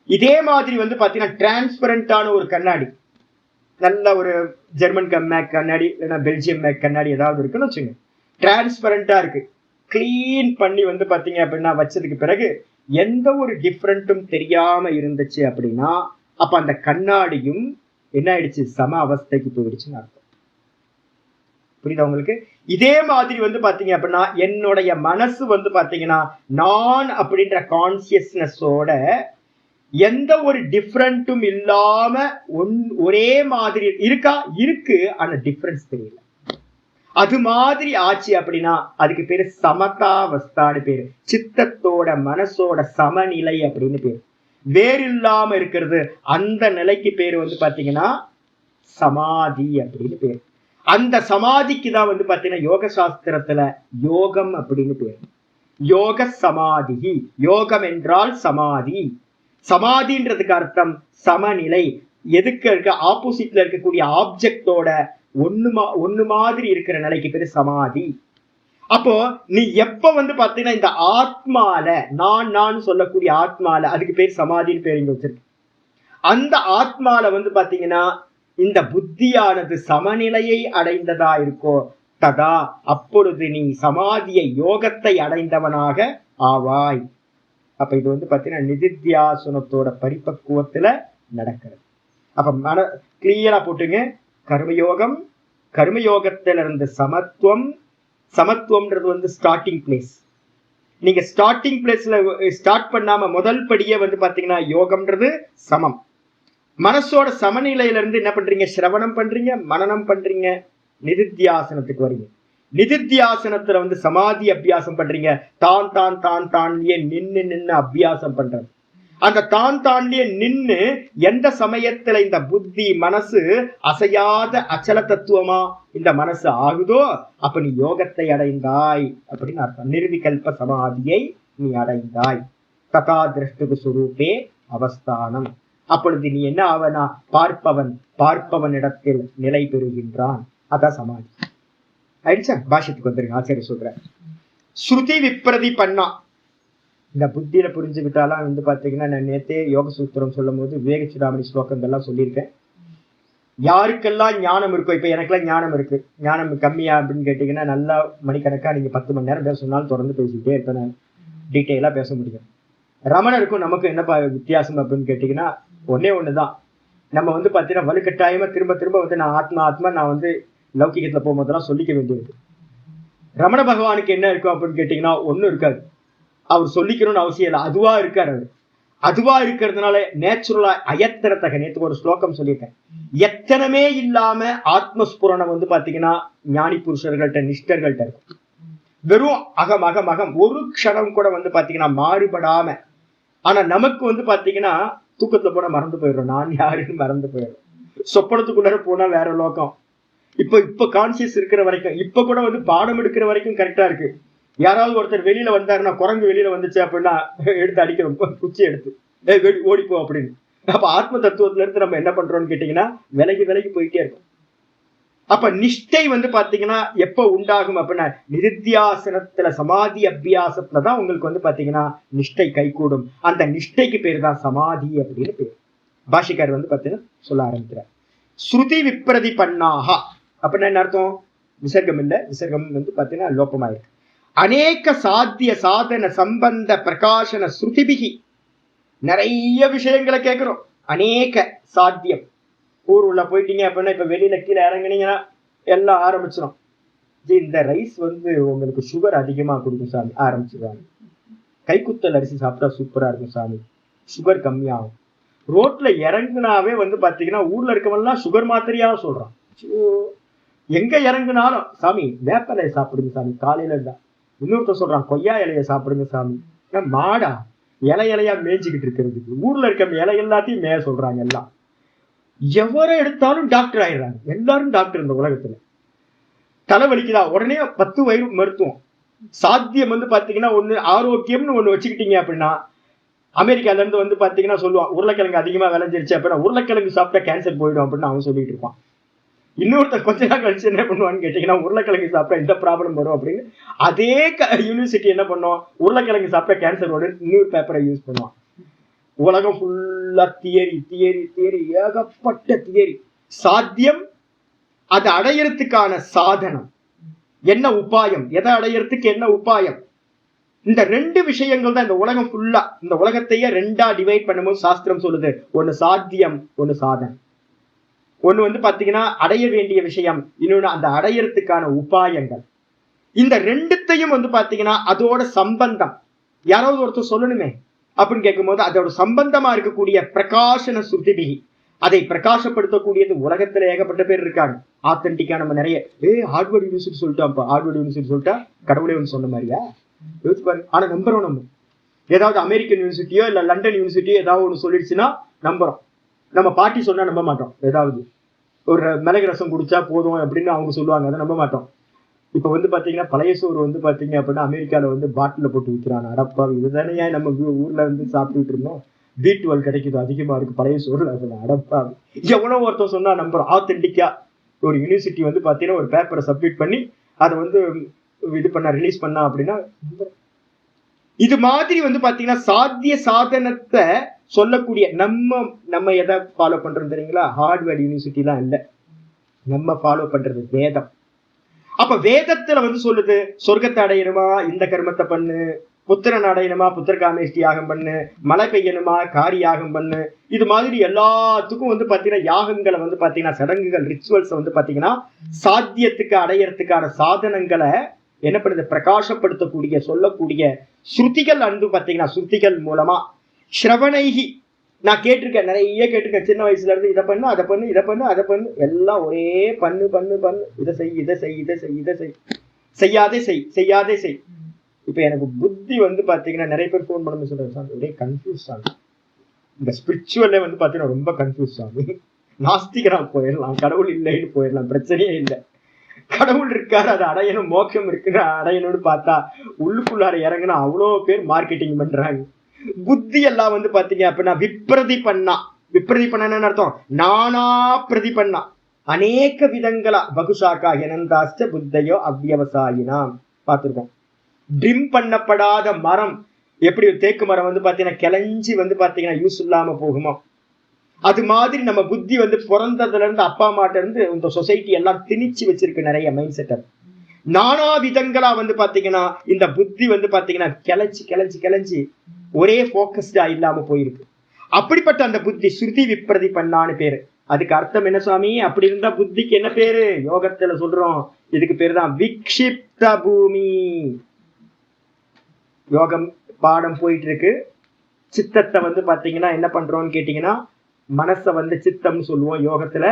இதே மாதிரி வந்து பாத்தீங்கன்னா டிரான்ஸ்பரண்டான ஒரு கண்ணாடி, நல்ல ஒரு ஜெர்மன் மேக் கண்ணாடி இல்லைன்னா பெல்ஜியம் மேக் கண்ணாடி ஏதாவது இருக்குன்னு வச்சுங்க, டிரான்ஸ்பரண்டா இருக்கு, கிளீன் பண்ணி வந்து பாத்தீங்க அப்படின்னா வச்சதுக்கு பிறகு எந்த ஒரு டிஃப்ரெண்ட்டும் தெரியாம இருந்துச்சு அப்படின்னா அப்ப அந்த கண்ணாடியும் என்ன ஆயிடுச்சு? சம அவஸ்தைக்கு போயிடுச்சுன்னு அர்த்தம். புரியுதா உங்களுக்கு? இதே மாதிரி வந்து பாத்தீங்க அப்படின்னா என்னுடைய மனசு வந்து பாத்தீங்கன்னா நான் அப்படின்ற கான்சியஸ்னஸோட எந்த ஒரு டிஃப்ரெண்ட்டும் இல்லாம ஒரே மாதிரி இருக்கா? இருக்கு, ஆனா டிஃப்ரென்ஸ் தெரியல. அது மாதிரி ஆச்சு அப்படின்னா அதுக்கு பேரு சமதாவஸ்தான்னு பேரு. சித்தத்தோட மனசோட சமநிலை அப்படின்னு பேரு. வேறு இல்லாம இருக்கிறது, அந்த நிலைக்கு பேரு வந்து பாத்தீங்கன்னா சமாதி அப்படின்னு பேரு. அந்த சமாதிக்கு தான் வந்து பாத்தீங்கன்னா யோக சாஸ்திரத்துல யோகம் அப்படின்னு பேரு. யோக சமாதி. யோகம் என்றால் சமாதி. சமாதின்றதுக்கு அர்த்தம் சமநிலை. எதுக்கு இருக்க ஆப்போசிட்ல இருக்கக்கூடிய ஆப்ஜெக்டோட ஒண்ணு மாதிரி இருக்கிற நிலைக்கு பேரு சமாதி. அப்போ நீ எப்ப வந்து பாத்தீங்கன்னா இந்த ஆத்மால நான் சொல்லக்கூடிய ஆத்மால, அதுக்கு பேர் சமாதின்னு பேர் இங்க வச்சிருக்கு. அந்த ஆத்மால வந்து பாத்தீங்கன்னா இந்த புத்தியானது சமநிலையை அடைந்ததா இருக்கோ ததா அப்பொழுது நீ சமாதியை யோகத்தை அடைந்தவனாக ஆவாய். அப்ப இது வந்து பாத்தீங்கன்னா நிதித்தியாசனத்தோட பரிபக்குவத்துல நடக்கிறது. அப்ப மன கிளியரா போட்டுங்க. கர்மயோகம், கர்மயோகத்துல இருந்து சமத்துவம். சமத்துவம்ன்றது வந்து ஸ்டார்டிங் பிளேஸ். நீங்க ஸ்டார்டிங் பிளேஸ்ல ஸ்டார்ட் பண்ணாம முதல் படியே வந்து பாத்தீங்கன்னா யோகம்ன்றது சமம். மனசோட சமநிலையில இருந்து என்ன பண்றீங்க? சிரவணம் பண்றீங்க, மனனம் பண்றீங்க, நிதித்தியாசனத்துக்கு வரீங்க. நிதித்தியாசனத்துல வந்து சமாதி அபியாசம் பண்றீங்க, தான் தான் தான் தான்லயே நின்னு அபியாசம் பண்றது. அந்த தான் தான்லயே நின்னு எந்த சமயத்துல இந்த புத்தி மனசு அசையாத அச்சல தத்துவமா இந்த மனசு ஆகுதோ அப்ப நீ யோகத்தை அடைந்தாய் அப்படின்னு அர்த்தம். நிர்விகல்ப சமாதியை நீ அடைந்தாய். ததா திரஷ்டு சுரூபே அவஸ்தானம். அப்பொழுது நீ என்ன ஆவனா, பார்ப்பவனிடத்தில் நிலை பெறுகின்றான். அதான் சமாதி. ஆயிடுச்சா? பாஷ்யத்துக்கு வந்துருங்க. ஆச்சரிய சொல்றேன். ஸ்ருதி விப்ரதி பண்ணா. இந்த புத்தியில புரிஞ்சுக்கிட்டாலாம் வந்து பாத்தீங்கன்னா, நான் நேத்தே யோக சூத்திரம் சொல்லும் போது விவேக சிடாமணி ஸ்லோகங்கள்லாம் சொல்லியிருக்கேன். யாருக்கெல்லாம் ஞானம் இருக்கோ, இப்ப எனக்கெல்லாம் ஞானம் இருக்கு, ஞானம் கம்மியா அப்படின்னு கேட்டீங்கன்னா, நல்லா மணிக்கணக்கா நீங்க 10 மணி நேரம் பேச சொன்னாலும் தொடர்ந்து பேசிக்கிட்டே இருப்பேன். நான் டீட்டெயிலா பேச முடியும். ரமணருக்கும் நமக்கும் என்ன வித்தியாசம் அப்படின்னு கேட்டீங்கன்னா, ஒன்னே ஒண்ணுதான். நம்ம வந்து பாத்தீங்கன்னா வலுக்கட்டாயமா திரும்ப திரும்ப வந்து நான் ஆத்மா நான் வந்து லௌகிகத்துல போகும்போதெல்லாம் சொல்லிக்க வேண்டியது. ரமண பகவானுக்கு என்ன இருக்கும் அப்படின்னு கேட்டீங்கன்னா, ஒண்ணும் இருக்காது. அவர் சொல்லிக்கணும்னு அவசியம் இல்லை, அதுவா இருக்காரு. அவர் அதுவா இருக்கிறதுனால நேச்சுரலா அயத்திரத்தக. நேற்று ஒரு ஸ்லோகம் சொல்லியிருக்கேன். எத்தனமே இல்லாம ஆத்மஸ்புரணம் வந்து பாத்தீங்கன்னா ஞானி புருஷர்கள்ட்ட நிஷ்டர்கள்ட்ட இருக்கும். வெறும் அகம் அகம் அகம், ஒரு க்ஷணம் கூட வந்து பாத்தீங்கன்னா மாறுபடாம. ஆனா நமக்கு வந்து பாத்தீங்கன்னா தூக்கத்துல போனா மறந்து போயிடும், நான் யாருன்னு மறந்து போயிடும். சொப்பனத்துக்குள்ளார போனா வேற லோகம். இப்ப கான்சியஸ் இருக்கிற வரைக்கும், இப்ப கூட வந்து பாடம் எடுக்கிற வரைக்கும் கரெக்டா இருக்கு. யாராவது ஒருத்தர் வெளியில வந்தாருன்னா, குரங்கு வெளியில வந்துச்சு அப்படின்னா எடுத்து அடிக்கிறோம், குச்சி எடுத்து ஓடிப்போம் அப்படின்னு. அப்ப ஆத்ம தத்துவத்துல இருந்து நம்ம என்ன பண்றோம்னு கேட்டீங்கன்னா விலகி விலகி போயிட்டே இருக்கும். அப்ப நிஷ்டை வந்து பாத்தீங்கன்னா எப்ப உண்டாகும் அப்படின்னா, நிதித்தியாசனத்துல சமாதி அபியாசத்துலதான் உங்களுக்கு வந்து பாத்தீங்கன்னா நிஷ்டை கைகூடும். அந்த நிஷ்டைக்கு பேர் தான் சமாதி அப்படின்னு பேர். பாஷிகார் வந்து பாத்தீங்கன்னா சொல்ல ஆரம்பிக்கிறார். ஸ்ருதி விப்ரதி பண்ணாகா அப்படின்னா என்ன அர்த்தம்? விசர்க்கம் இல்ல, விசர்க்கம் வந்து பாத்தீங்கன்னா லோபமாயிருக்கு. அநேக சாத்திய சாதன சம்பந்த பிரகாசன ஸ்ருதிபிகி. நிறைய விஷயங்களை கேட்கிறோம். அநேக சாத்தியம். ஊர் உள்ள போயிட்டீங்க அப்படின்னா, இப்ப வெளியில கீழே இறங்குனீங்கன்னா எல்லாம் ஆரம்பிச்சிடும். இந்த ரைஸ் வந்து உங்களுக்கு சுகர் அதிகமா கொடுக்கும் சாமி ஆரம்பிச்சிருவாங்க. கைக்குத்தல் அரிசி சாப்பிட்டா சூப்பரா இருக்கும் சாமி, சுகர் கம்மியாகும். ரோட்ல இறங்குனாவே வந்து பாத்தீங்கன்னா ஊர்ல இருக்கவெல்லாம் சுகர் மாத்திரையா சொல்றான். எங்க இறங்குனாலும் சாமி வேப்பலையை சாப்பிடுங்க சாமி காலையில இருந்தா. இன்னொருத்த சொல்றான் கொய்யா இலைய சாப்பிடுங்க சாமி. மாடா இலையா மேய்ஞ்சிக்கிட்டு இருக்கிறதுக்கு ஊர்ல இருக்க இலை எல்லாத்தையும் மேய சொல்றாங்க. எல்லாம் எவரை எடுத்தாலும் டாக்டர் ஆயிடுறாங்க. எல்லாரும் டாக்டர் இந்த உலகத்துல. தலைவலிக்குதா உடனே 10 வயிறு மருத்துவம். சாத்தியம் வந்து பாத்தீங்கன்னா ஒண்ணு ஆரோக்கியம்னு ஒண்ணு வச்சுக்கிட்டீங்க அப்படின்னா, அமெரிக்கால இருந்து வந்து பாத்தீங்கன்னா சொல்லுவான் உருளைக்கிழங்கு அதிகமா விளைஞ்சிருச்சு அப்படின்னா உருளைக்கிழங்கு சாப்பிட்டா கேன்சர் போயிடும் அப்படின்னு அவன் சொல்லிட்டு இருப்பான். இன்னொருத்தர் கொஞ்ச நாள் கழிச்சு என்ன பண்ணுவான்னு கேட்டீங்கன்னா, உருளைக்கிழங்கு சாப்பிட்டா இந்த ப்ராப்ளம் வரும் அப்படின்னு அதே யூனிவர்சிட்டி என்ன பண்ணுவோம், உருளைக்கிழங்கு சாப்பிட்டா கேன்சர் வரும் இன்னொரு பேப்பரை யூஸ் பண்ணுவான். உலகம் ஃபுல்லா தியரி தியரி தியரி, ஏகப்பட்ட தியரி. சாத்தியம் அதை அடையறதுக்கான சாதனம் என்ன, உபாயம் எதை அடையறதுக்கு என்ன உபாயம். இந்த 2 விஷயங்கள் தான் இந்த உலகம் ஃபுல்லா. இந்த உலகத்தையே 2ஆ டிவைட் பண்ணும்போது சாஸ்திரம் சொல்லுது, ஒன்னு சாத்தியம் ஒன்னு சாதனம். ஒண்ணு வந்து பாத்தீங்கன்னா அடைய வேண்டிய விஷயம், இன்னொன்னு அந்த அடையறதுக்கான உபாயங்கள். இந்த 2த்தையும் வந்து பாத்தீங்கன்னா அதோட சம்பந்தம் யாராவது ஒருத்தர் சொல்லணுமே அப்படின்னு கேட்கும் போது அதோட சம்பந்தமா இருக்கக்கூடிய பிரகாசன சுருதிபிகி, அதை பிரகாசப்படுத்தக்கூடியது உலகத்துல ஏகப்பட்ட பேர் இருக்காங்க. ஆத்தென்டிக்கா நம்ம நிறைய ஹார்வர்ட் யூனிவர்சிட்டி சொல்லிட்டோம், ஹார்வர்ட் யூனிவர்சிட்டி சொல்லிட்டா கடவுளே வந்து சொன்ன மாதிரியா யோசிச்சு பாருங்க. ஆனா நம்புறோம் நம்ம. ஏதாவது அமெரிக்கன் யூனிவர்சிட்டியோ இல்ல லண்டன் யூனிவர்சிட்டியோ ஏதாவது ஒண்ணு சொல்லிடுச்சுன்னா நம்புறோம். நம்ம பாட்டி சொன்னா நம்ப மாட்டோம். ஏதாவது ஒரு மிளகு ரசம் குடிச்சா போதும் அப்படின்னு அவங்க சொல்லுவாங்க, அதை நம்ப மாட்டோம். இப்ப வந்து பாத்தீங்கன்னா பழைய சோறு வந்து பாத்தீங்க அப்படின்னா அமெரிக்கால வந்து பாட்டில போட்டு விற்கிறாங்க. அடப்பா, இதுதானே நம்ம ஊர்ல வந்து சாப்பிட்டுட்டு இருந்தோம், B12 கிடைக்குது அதிகமா இருக்கு பழைய சோறு. அடப்பா, எவ்வளவு ஒருத்தர் சொன்னா நம்புறோம். ஆத்தென்டிக்கா ஒரு யூனிவர்சிட்டி வந்து பாத்தீங்கன்னா ஒரு பேப்பரை சப்மிட் பண்ணி அதை வந்து இது பண்ண ரிலீஸ் பண்ணா அப்படின்னா இது மாதிரி வந்து பாத்தீங்கன்னா சாத்திய சாதனத்தை சொல்லக்கூடிய நம்ம எதை ஃபாலோ பண்றோம் தெரியுங்களா? ஹார்வர்ட் யூனிவர்சிட்டிலாம் இல்ல, நம்ம ஃபாலோ பண்றது வேதம். அப்ப வேதத்துல வந்து சொல்லுது, சொர்க்கத்தை அடையணுமா இந்த கர்மத்தை பண்ணு, புத்திரன் அடையணுமா புத்திர காமேஷ்டி யாகம் பண்ணு, மழை பெய்யணுமா காரி யாகம் பண்ணு. இது மாதிரி எல்லாத்துக்கும் வந்து பாத்தீங்கன்னா யாகங்களை வந்து பாத்தீங்கன்னா சடங்குகள் ரிச்சுவல்ஸ் வந்து பாத்தீங்கன்னா சாத்தியத்துக்கு அடையறதுக்கான சாதனங்களை என்ன பண்ணுது, பிரகாசப்படுத்தக்கூடிய சொல்லக்கூடிய ஸ்ருதிகள் அன்பு பாத்தீங்கன்னா ஸ்ருதிகள் மூலமா ஸ்ரவணைகி. நான் கேட்டிருக்கேன், நிறைய கேட்டிருக்கேன் சின்ன வயசுல இருந்து. இதை பண்ணு அதை பண்ணு இதை பண்ணு அதை பண்ணு, எல்லாம் ஒரே பண்ணு பண்ணு பண்ணு, இதை செய் இதை செய் இதை செய் இதை செய். செய்யாதே செய், செய்யாதே செய். இப்ப எனக்கு புத்தி வந்து பாத்தீங்கன்னா நிறைய பேர் போன் பண்ண சொல்றாங்க, ஒரே கன்ஃபியூஸ் ஆகுது. இந்த ஸ்பிரிச்சுவல்ல வந்து பாத்தீங்கன்னா ரொம்ப கன்ஃபியூஸ் ஆகுது. நாஸ்திகரா போயிடலாம், கடவுள் இல்லைன்னு போயிடலாம், பிரச்சனையே இல்லை. கடவுள் இருக்காரு, அதை அடையணும், மோட்சம் இருக்குன்னு அடையணும்னு பார்த்தா உள்ளுக்குள்ளார இறங்குனா அவ்வளோ பேர் மார்க்கெட்டிங் பண்றாங்க. புத்தி எல்லாம் வந்து பாத்தீங்க அப்படின்னா விப்ரதி பண்ணா. விப்ரதி பண்ணன்னு அர்த்தம் நானா பிரதி பண்ணா, அநேக விதங்களா. பகுஷாக்கா எனந்தாஸ்ட புத்தையோ அவ்வியவசாயினாம் பார்த்திருக்கோம். ட்ரிம் பண்ணப்படாத மரம் எப்படி தேக்கு மரம் வந்து பாத்தீங்கன்னா கிளஞ்சி வந்து பாத்தீங்கன்னா யூஸ் இல்லாம போகுமோ, அது மாதிரி நம்ம புத்தி வந்து பிறந்ததுல இருந்து அப்பா அம்மாட்ட இருந்து இந்த சொசைட்டி எல்லாம் திணிச்சு வச்சிருக்கு நிறைய மைண்ட் செட்டப். நானா விதங்களா வந்து பாத்தீங்கன்னா இந்த புத்தி வந்து பாத்தீங்கன்னா கிளச்சி கிளச்சி கிளச்சி ஒரே போக்கஸ்டா இல்லாம போயிருக்கு. அப்படிப்பட்ட அந்த புத்தி ஸ்ருதி விப்ரதி பண்ணான்னு பேரு. அதுக்கு அர்த்தம் என்ன சுவாமி? அப்படி இருந்தா புத்திக்கு என்ன பேரு? யோகத்துல சொல்றோம், இதுக்கு பேரு தான் விக்ஷிப்த பூமி. யோகம் பாடம் போயிட்டு இருக்கு. சித்தத்தை வந்து பாத்தீங்கன்னா என்ன பண்றோம்னு கேட்டீங்கன்னா, மனசை வந்து சித்தம்னு சொல்லுவோம். யோகத்துல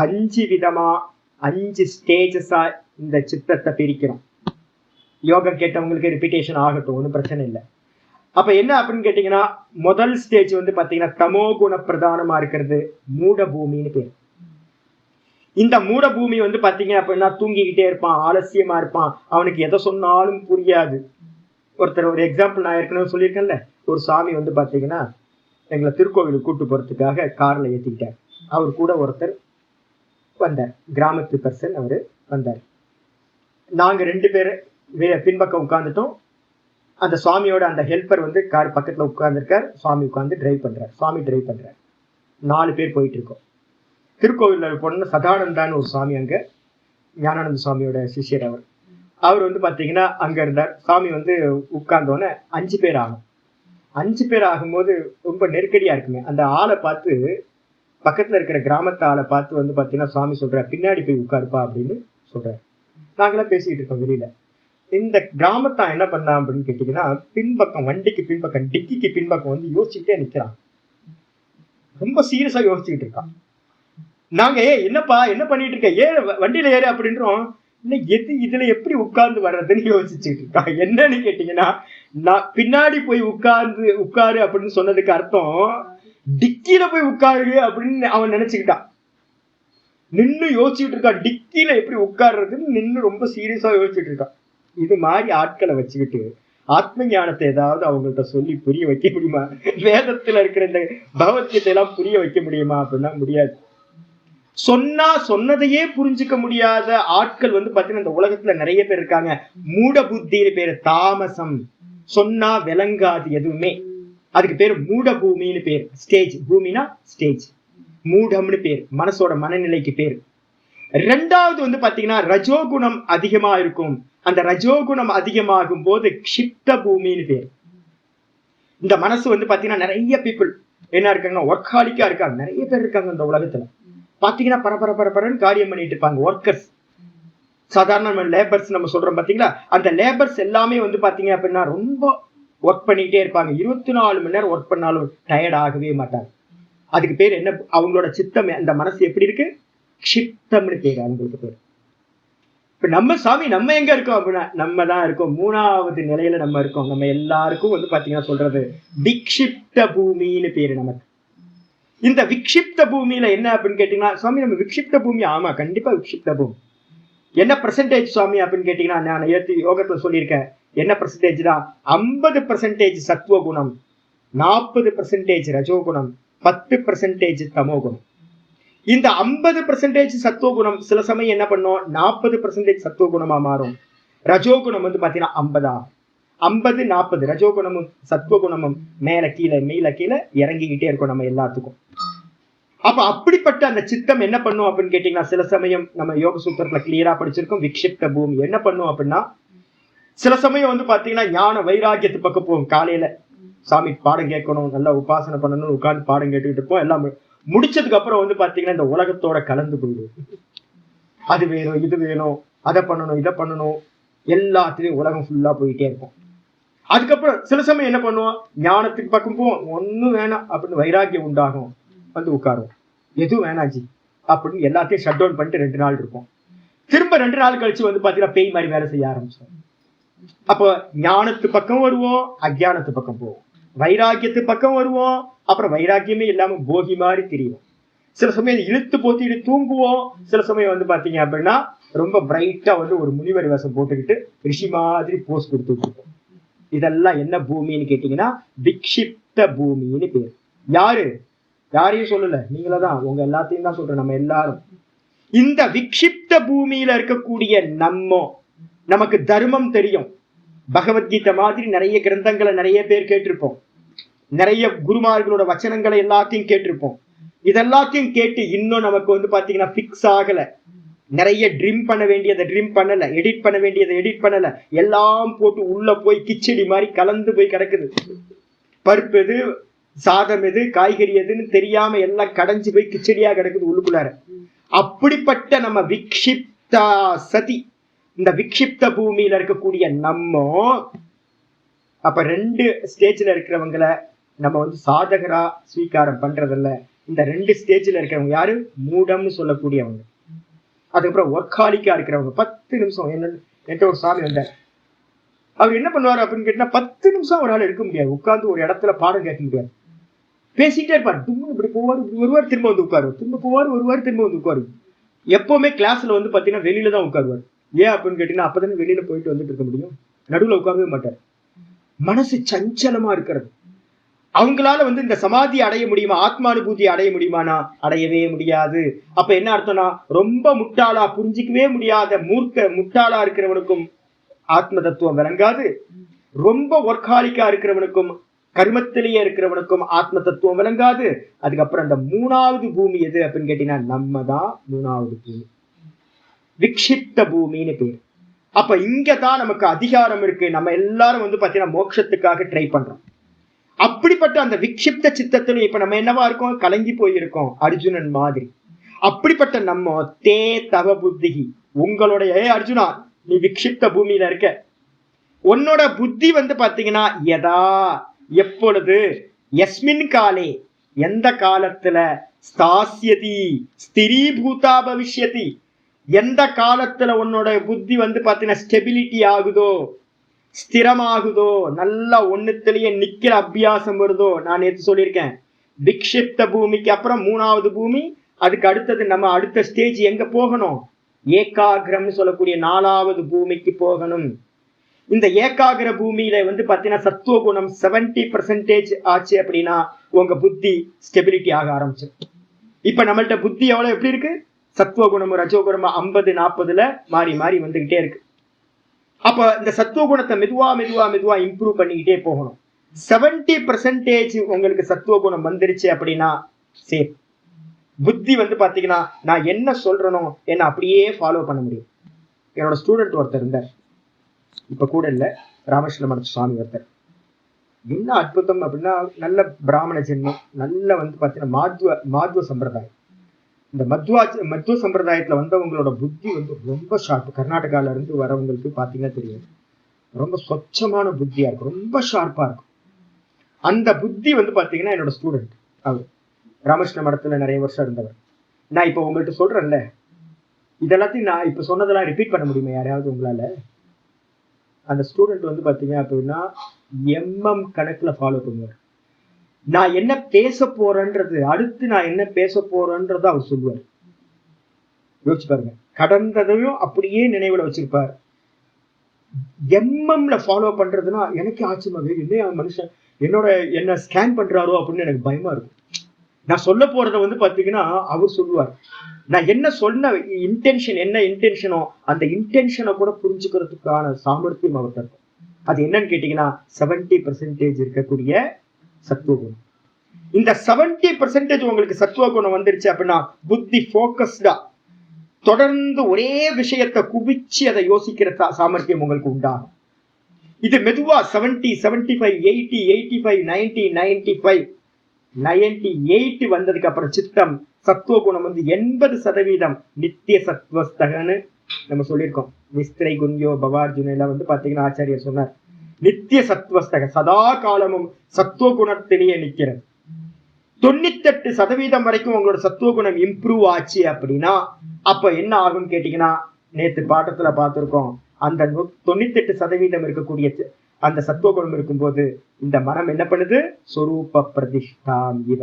5 விதமா 5 ஸ்டேஜஸா இந்த சித்தத்தை பிரிக்கிறோம். யோகம் கேட்டவங்களுக்கு ரிப்பீட்டேஷன் ஆகட்டும், ஒன்றும் பிரச்சனை இல்லை. அப்ப என்ன அப்படின்னு கேட்டீங்கன்னா, முதல் ஸ்டேஜ் வந்து பாத்தீங்கன்னா தமோ குண பிரதானமா இருக்கிறது மூட பூமின்னு பேர். இந்த மூட பூமி வந்து பாத்தீங்க அப்படின்னா தூங்கிக்கிட்டே இருப்பான், ஆலசியமா இருப்பான், அவனுக்கு எதை சொன்னாலும் புரியாது. ஒருத்தர் ஒரு எக்ஸாம்பிள் நான் ஏற்கனவே சொல்லியிருக்கேன்ல, ஒரு சாமி வந்து பாத்தீங்கன்னா எங்களை திருக்கோவிலுக்கு கூட்டு போறதுக்காக கார்ல ஏத்திக்கிட்டார். அவர் கூட ஒருத்தர் வந்தார், கிராமத்து பர்சன். அவரு வந்தார். நாங்க 2 பேர் பின்பக்கம் உட்கார்ந்துட்டோம். அந்த சுவாமியோட அந்த ஹெல்ப்பர் வந்து கார் பக்கத்துல உட்கார்ந்துருக்கார், சுவாமி உட்கார்ந்து டிரைவ் பண்றார். சுவாமி டிரைவ் பண்றார். 4 பேர் போயிட்டு இருக்கோம். திருக்கோவில்ல போன சதானந்தான்னு ஒரு சுவாமி, அங்க ஞானானந்த சுவாமியோட சிஷியர் அவர். அவர் வந்து பாத்தீங்கன்னா அங்க இருந்தார். சாமி வந்து உட்கார்ந்தோன்னே 5 பேர் ஆகும். 5 பேர் ஆகும்போது ரொம்ப நெருக்கடியா இருக்குங்க. அந்த ஆளை பார்த்து, பக்கத்துல இருக்கிற கிராமத்து ஆளை பார்த்து வந்து பாத்தீங்கன்னா சுவாமி சொல்ற, பின்னாடி போய் உட்காருப்பா அப்படின்னு சொல்றாரு. நாங்களாம் பேசிக்கிட்டு இருக்கோம் வெளியில. இந்த கிராமத்தான் என்ன பண்ணா அப்படின்னு கேட்டீங்கன்னா, பின்பக்கம் வண்டிக்கு பின்பக்கம் டிக்கிக்கு பின்பக்கம் வந்து யோசிச்சுட்டே நிக்கிறான். ரொம்ப சீரியஸா யோசிச்சுக்கிட்டு இருக்கான். நாங்க என்னப்பா என்ன பண்ணிட்டு இருக்க, ஏன் வண்டியில ஏறு அப்படின்றோம். இல்லை எது இதுல எப்படி உட்கார்ந்து வர்றதுன்னு யோசிச்சுட்டு இருக்கான். என்னன்னு கேட்டீங்கன்னா, நான் பின்னாடி போய் உட்காரு அப்படின்னு சொன்னதுக்கு அர்த்தம் டிக்கில போய் உட்காரு அப்படின்னு அவன் நினைச்சுக்கிட்டான். நின்னு யோசிச்சுட்டு இருக்கான், டிக்கில எப்படி உட்கார்றதுன்னு நின்னு ரொம்ப சீரியஸா யோசிச்சுட்டு இருக்கான். இது மாதிரி ஆட்களை வச்சுக்கிட்டு ஆத்ம ஞானத்தை ஏதாவது அவங்கள்ட்ட சொல்லி புரிய வைக்க முடியுமா? வேதத்துல இருக்கிற இந்த பகவத்கீதை எல்லாம் புரிய வைக்க முடியுமா அப்படின்னா முடியாது. சொன்னதையே புரிஞ்சுக்க முடியாத ஆட்கள் வந்து பாத்தீங்கன்னா இந்த உலகத்துல நிறைய பேர் இருக்காங்க. மூட புத்தின்னு பேரு, தாமசம். சொன்னா விளங்காது எதுவுமே, அதுக்கு பேரு மூட பூமின்னு பேரு. ஸ்டேஜ், பூமினா ஸ்டேஜ், மூடம்னு பேரு, மனசோட மனநிலைக்கு பேரு. 2வது வந்து பாத்தீங்கன்னா ரஜோகுணம் அதிகமா இருக்கும். அந்த ரஜோகுணம் அதிகமாகும் போது க்ஷிப்த பூமின்னு பேரு. இந்த மனசு வந்து பாத்தீங்கன்னா நிறைய பீப்புள் என்ன இருக்காங்க, ஒர்க்காலிக்கா இருக்காங்க, நிறைய பேர் இருக்காங்க இந்த உலகத்துல. பாத்தீங்கன்னா பரபரன்னு காரியம் பண்ணிட்டு இருப்பாங்க. ஒர்க்கர்ஸ், சாதாரண லேபர்ஸ் நம்ம சொல்றோம் பாத்தீங்களா, அந்த லேபர்ஸ் எல்லாமே வந்து பாத்தீங்க அப்படின்னா ரொம்ப ஒர்க் பண்ணிக்கிட்டே இருப்பாங்க. 24 மணி நேரம் ஒர்க் பண்ணாலும் டயர்ட் ஆகவே மாட்டாங்க. அதுக்கு பேர் என்ன? அவங்களோட சித்தம், அந்த மனசு எப்படி இருக்கு? க்ஷிப்தம்னு பேரு அவங்களுக்கு பேரு. இப்ப நம்ம சாமி நம்ம எங்க இருக்கோம் அப்படின்னா, நம்ம தான் இருக்கோம் 3வது நிலையில நம்ம இருக்கோம். நம்ம எல்லாருக்கும் வந்து பாத்தீங்கன்னா சொல்றது விக்ஷிப்த பூமின்னு பேரு நமக்கு. இந்த விக்ஷிப்த பூமியில என்ன அப்படின்னு கேட்டீங்கன்னா, சுவாமி நம்ம விக்ஷிப்த பூமி, ஆமா கண்டிப்பா விக்ஷிப்த பூமி. என்ன பெர்சன்டேஜ் சுவாமி அப்படின்னு கேட்டீங்கன்னா, நான் ஏற்றி யோகத்துல சொல்லியிருக்கேன். என்ன பெர்சன்டேஜ் தான்? 50% சத்துவகுணம், 40% ரஜோகுணம், 10% தமோகுணம். இந்த 50% சத்துவகுணம் சில சமயம் என்ன பண்ணும், 40% சத்துவகுணமா மாறும். ரஜோகுணம் வந்து பாத்தீங்கன்னா 50 40 ரஜோகுணமும் சத்துவகுணமும் மேல கீழே மேல கீழே இறங்கிக்கிட்டே இருக்கும் நம்ம எல்லாத்துக்கும். அப்ப அப்படிப்பட்ட அந்த சித்தம் என்ன பண்ணும் அப்படின்னு கேட்டீங்கன்னா, சில சமயம் நம்ம யோக சூத்திரத்துல கிளியரா படிச்சிருக்கோம். விக்ஷிப்த பூமி என்ன பண்ணும் அப்படின்னா, சில சமயம் வந்து பாத்தீங்கன்னா ஞான வைராக்கியத்து பக்கம் போகும். காலையில சாமி பாடம் கேட்கணும், நல்லா உபாசனை பண்ணணும், உட்கார்ந்து பாடம் கேட்டுக்கிட்டு இருப்போம். எல்லாம் முடிச்சதுக்கு அப்புறம் வந்து பாத்தீங்கன்னா இந்த உலகத்தோட கலந்து போயிடும். அது வேணும், இது வேணும், அதை பண்ணணும், இதை பண்ணணும், எல்லாத்துலயும் உலகம் ஃபுல்லா போயிட்டே இருக்கும். அதுக்கப்புறம் சில சமயம் என்ன பண்ணுவோம், ஞானத்துக்கு பக்கம் போவோம், ஒன்னும் வேணாம் அப்படின்னு வைராக்கியம் உண்டாகும், வந்து உட்காருவோம், எதுவும் வேணாஜி அப்படின்னு எல்லாத்தையும் ஷட் டவுன் பண்ணிட்டு 2 நாள் இருப்போம். திரும்ப 2 நாள் கழிச்சு வந்து பாத்தீங்கன்னா பேய் மாதிரி வேலை செய்ய ஆரம்பிச்சோம். அப்போ ஞானத்து பக்கம் வருவோம், அஜ்ஞானத்து பக்கம் போவோம். வைராக்கியத்து பக்கம் வருவோம், அப்புறம் வைராக்கியமே இல்லாம போகி மாதிரி தெரியும். சில சமயம் இழுத்து போத்திட்டு தூங்குவோம். சில சமயம் வந்து பாத்தீங்க அப்படின்னா ரொம்ப பிரைட்டா வந்து ஒரு முனிவர் வேஷம் போட்டுக்கிட்டு ரிஷி மாதிரி போஸ் கொடுத்துட்டு இருக்கோம். இதெல்லாம் என்ன பூமின்னு கேட்டீங்கன்னா விக்ஷிப்த பூமின்னு பேர். யாரையும் சொல்லல, நீங்களதான், உங்க எல்லாத்தையும் தான் சொல்றேன். நம்ம எல்லாரும் இந்த விக்ஷிப்த பூமியில இருக்கக்கூடிய நமக்கு தர்மம் தெரியும். பகவத்கீதை மாதிரி நிறைய கிரந்தங்களை நிறைய பேர் கேட்டிருப்போம். நிறைய குருமார்களோட வச்சனங்களை எல்லாத்தையும் கேட்டிருப்போம். இதெல்லாத்தையும் கேட்டு இன்னும் நமக்கு வந்து பாத்தீங்கன்னா பிக்ஸ் ஆகல. நிறைய ட்ரிம் பண்ண வேண்டியதை ட்ரிம் பண்ணல, எடிட் பண்ண வேண்டியதை எடிட் பண்ணல. எல்லாம் போட்டு உள்ள போய் கிச்சடி மாதிரி கலந்து போய் கிடக்குது. பருப்பு எது, சாதம் எது, காய்கறி எதுன்னு தெரியாம எல்லாம் கடைஞ்சு போய் கிச்சடியா கிடக்குது உள்ளுக்குள்ளார. அப்படிப்பட்ட நம்ம விக்ஷிப்தா சதி, இந்த விக்ஷிப்த பூமியில இருக்கக்கூடிய அப்ப 2 ஸ்டேஜ்ல இருக்கிறவங்களை நம்ம வந்து சாதகரா ஸ்வீகாரம் பண்றதில்ல. இந்த 2 ஸ்டேஜ்ல இருக்கிறவங்க யாரு? மூடம்னு சொல்லக்கூடியவங்க. அதுக்கப்புறம் ஒர்க்காலிக்கா இருக்கிறவங்க. 10 நிமிஷம் என்கிட்ட ஒரு சாமி வந்தார். அவர் என்ன பண்ணுவாரு அப்படின்னு கேட்டீங்கன்னா 10 நிமிஷம் ஒரு ஆள் இருக்க முடியாது. உட்கார்ந்து ஒரு இடத்துல பாடம் கேட்க முடியாது. பேசிட்டே இருப்பாரு. இப்படி போவாரு, ஒருவார் திரும்ப வந்து உட்காரு, திரும்ப போவாரு, ஒருவார் திரும்ப வந்து உட்காரு. எப்பவுமே கிளாஸ்ல வந்து பாத்தீங்கன்னா வெளியில தான் உட்காருவார். ஏன் அப்படின்னு கேட்டீங்கன்னா அப்பதானே வெளியில போயிட்டு வந்துட்டு இருக்க முடியும். நடுவுல உட்காரவே மாட்டார். மனசு சஞ்சலமா இருக்கிறது. அவங்களால வந்து இந்த சமாதி அடைய முடியுமா, ஆத்மானுபூதி அடைய முடியுமானா அடையவே முடியாது. அப்ப என்ன அர்த்தம்னா ரொம்ப முட்டாளா, புரிஞ்சிக்கவே முடியாத முட்டாளா இருக்கிறவனுக்கும் ஆத்ம தத்துவம் விளங்காது. ரொம்ப ஒர்க்காலிக்கா இருக்கிறவனுக்கும் கர்மத்திலேயே இருக்கிறவனுக்கும் ஆத்ம தத்துவம் விளங்காது. அதுக்கப்புறம் அந்த 3வது பூமி எது அப்படின்னு கேட்டீங்கன்னா நம்ம தான் 3வது பூமி, விக்ஷிப்த பூமின்னு பேர். அப்ப இங்கதான் நமக்கு அதிகாரம் இருக்கு. நம்ம எல்லாரும் வந்து பாத்தீங்கன்னா மோட்சத்துக்காக ட்ரை பண்றோம். அப்படிப்பட்ட அந்த விக்ஷிப்த சித்தத்துல இப்ப நம்ம என்னவா இருக்கோம்? கலங்கி போயிருக்கோம், அர்ஜுனன் மாதிரி. அப்படிப்பட்ட நம்ம தவ புத்தி, உங்களுடைய அர்ஜுனா நீ விக்ஷிப்த பூமியில இருக்க. உன்னோட புத்தி வந்து பாத்தீங்கன்னா எதா எப்பொழுது யஸ்மின் காலே எந்த காலத்துல ஸ்தாஸ்யதி ஸ்திரீ பூதா பவிஷ்யதி எந்த காலத்துல உன்னோட புத்தி வந்து பாத்தீங்கன்னா ஸ்டெபிலிட்டி ஆகுதோ, ஸ்திரமாகுதோ, நல்லா ஒண்ணுத்திலேயே நிக்கிற அபியாசம் வருதோ. நான் நேற்று சொல்லியிருக்கேன், விக்ஷிப்த பூமிக்கு அப்புறம் 3வது பூமி. அதுக்கு அடுத்தது நம்ம அடுத்த ஸ்டேஜ் எங்க போகணும்? ஏகாகிரம்னு சொல்லக்கூடிய 4வது பூமிக்கு போகணும். இந்த ஏகாகிர பூமியில வந்து பாத்தீங்கன்னா சத்துவ குணம் 70% ஆச்சு அப்படின்னா உங்க புத்தி ஸ்டெபிலிட்டி ஆக ஆரம்பிச்சு. இப்ப நம்மள்ட்ட புத்தி எவ்வளவு எப்படி இருக்கு? சத்துவ குணமும் ரஜோகுணமும் 50-40 மாறி மாறி வந்துகிட்டே இருக்கு. அப்ப இந்த சத்துவ குணத்தை மெதுவா இம்ப்ரூவ் பண்ணிக்கிட்டே போகணும். 70% உங்களுக்கு சத்துவ குணம் வந்துருச்சு அப்படின்னா சரி, புத்தி வந்து பாத்தீங்கன்னா நான் என்ன சொல்றேனோ என்ன அப்படியே ஃபாலோ பண்ண முடியும். என்னோட ஸ்டூடெண்ட் ஒருத்தர் இருந்தார், இப்ப கூட இல்ல, ராமகிருஷ்ண மடத்து சுவாமி ஒருத்தர். என்ன அற்புதம் அப்படின்னா நல்ல பிராமண ஜென்மம், நல்ல வந்து பாத்தீங்கன்னா மாத்வ சம்பிரதாயம். இந்த மத்வ சம்பிரதாயத்துல வந்தவங்களோட புத்தி வந்து ரொம்ப ஷார்ப். கர்நாடகால இருந்து வரவங்களுக்கு பாத்தீங்கன்னா தெரியும், ரொம்ப சொச்சமான புத்தியா இருக்கும், ரொம்ப ஷார்ப்பா இருக்கும். அந்த புத்தி வந்து பாத்தீங்கன்னா என்னோட ஸ்டூடெண்ட். அவர் ராமகிருஷ்ண மடத்துல நிறைய வருஷம் இருந்தவர். நான் இப்ப உங்கள்கிட்ட சொல்றேன்ல, இதெல்லாத்தையும் நான் இப்ப சொன்னதெல்லாம் ரிப்பீட் பண்ண முடியுமா யாரையாவது உங்களால? அந்த ஸ்டூடெண்ட் வந்து பாத்தீங்க அப்படின்னா கணக்குல ஃபாலோ பண்ணுவார். நான் என்ன பேச போறேன்றது, அடுத்து நான் என்ன பேச போறேன்றத அவர் சொல்லுவார். யோசிச்சு பாருங்க, கடந்ததையும் அப்படியே நினைவுல வச்சிருப்பார். ஃபாலோ பண்றதுன்னா எனக்கு ஆச்சரியமாக, என்ன மனுஷன் என்ன ஸ்கேன் பண்றாரோ அப்படின்னு எனக்கு பயமா இருக்கும். நான் சொல்ல போறத வந்து பாத்தீங்கன்னா அவர் சொல்லுவார். நான் என்ன சொன்ன இன்டென்ஷன், என்ன இன்டென்ஷனோ அந்த இன்டென்ஷனை கூட புரிஞ்சுக்கிறதுக்கான சாமர்த்தியம் அவர்கிட்ட இருக்கும். அது என்னன்னு கேட்டீங்கன்னா 70% இருக்கக்கூடிய சத்துவ குணம். இந்த 70% உங்களுக்கு சத்துவ குணம் வந்துருச்சு அப்படின்னா புத்தி போக்கஸ்டா தொடர்ந்து ஒரே விஷயத்தை குவிச்சு அதை யோசிக்கிற சாமர்த்தியம் உங்களுக்கு உண்டாகும். இது மெதுவா 70, 75, 80, 85, 90, 95, 98 வந்ததுக்கு அப்புறம் சித்தம் சத்துவ குணம் வந்து 80% நித்திய சத்வஸ்தகன்னு நம்ம சொல்லியிருக்கோம். நிஸ்திரை குன்யோ பவார்ஜுன எல்லாம் வந்து பாத்தீங்கன்னா ஆச்சாரியர் சொன்னார், நித்திய சத்வஸ்தக சதா காலமும் சத்துவ குணத்திலேயே நிக்கிறது. 98% வரைக்கும் உங்களோட சத்துவ குணம் இம்ப்ரூவ் ஆச்சு அப்படின்னா அப்ப என்ன ஆகும் கேட்டீங்கன்னா நேத்து பாட்டத்துல பார்த்திருக்கோம். அந்த 98% இருக்கக்கூடிய அந்த சத்துவகுணம் இருக்கும்போது இந்த மனம் என்ன பண்ணுது? சொரூப பிரதிஷ்டாம் இவ.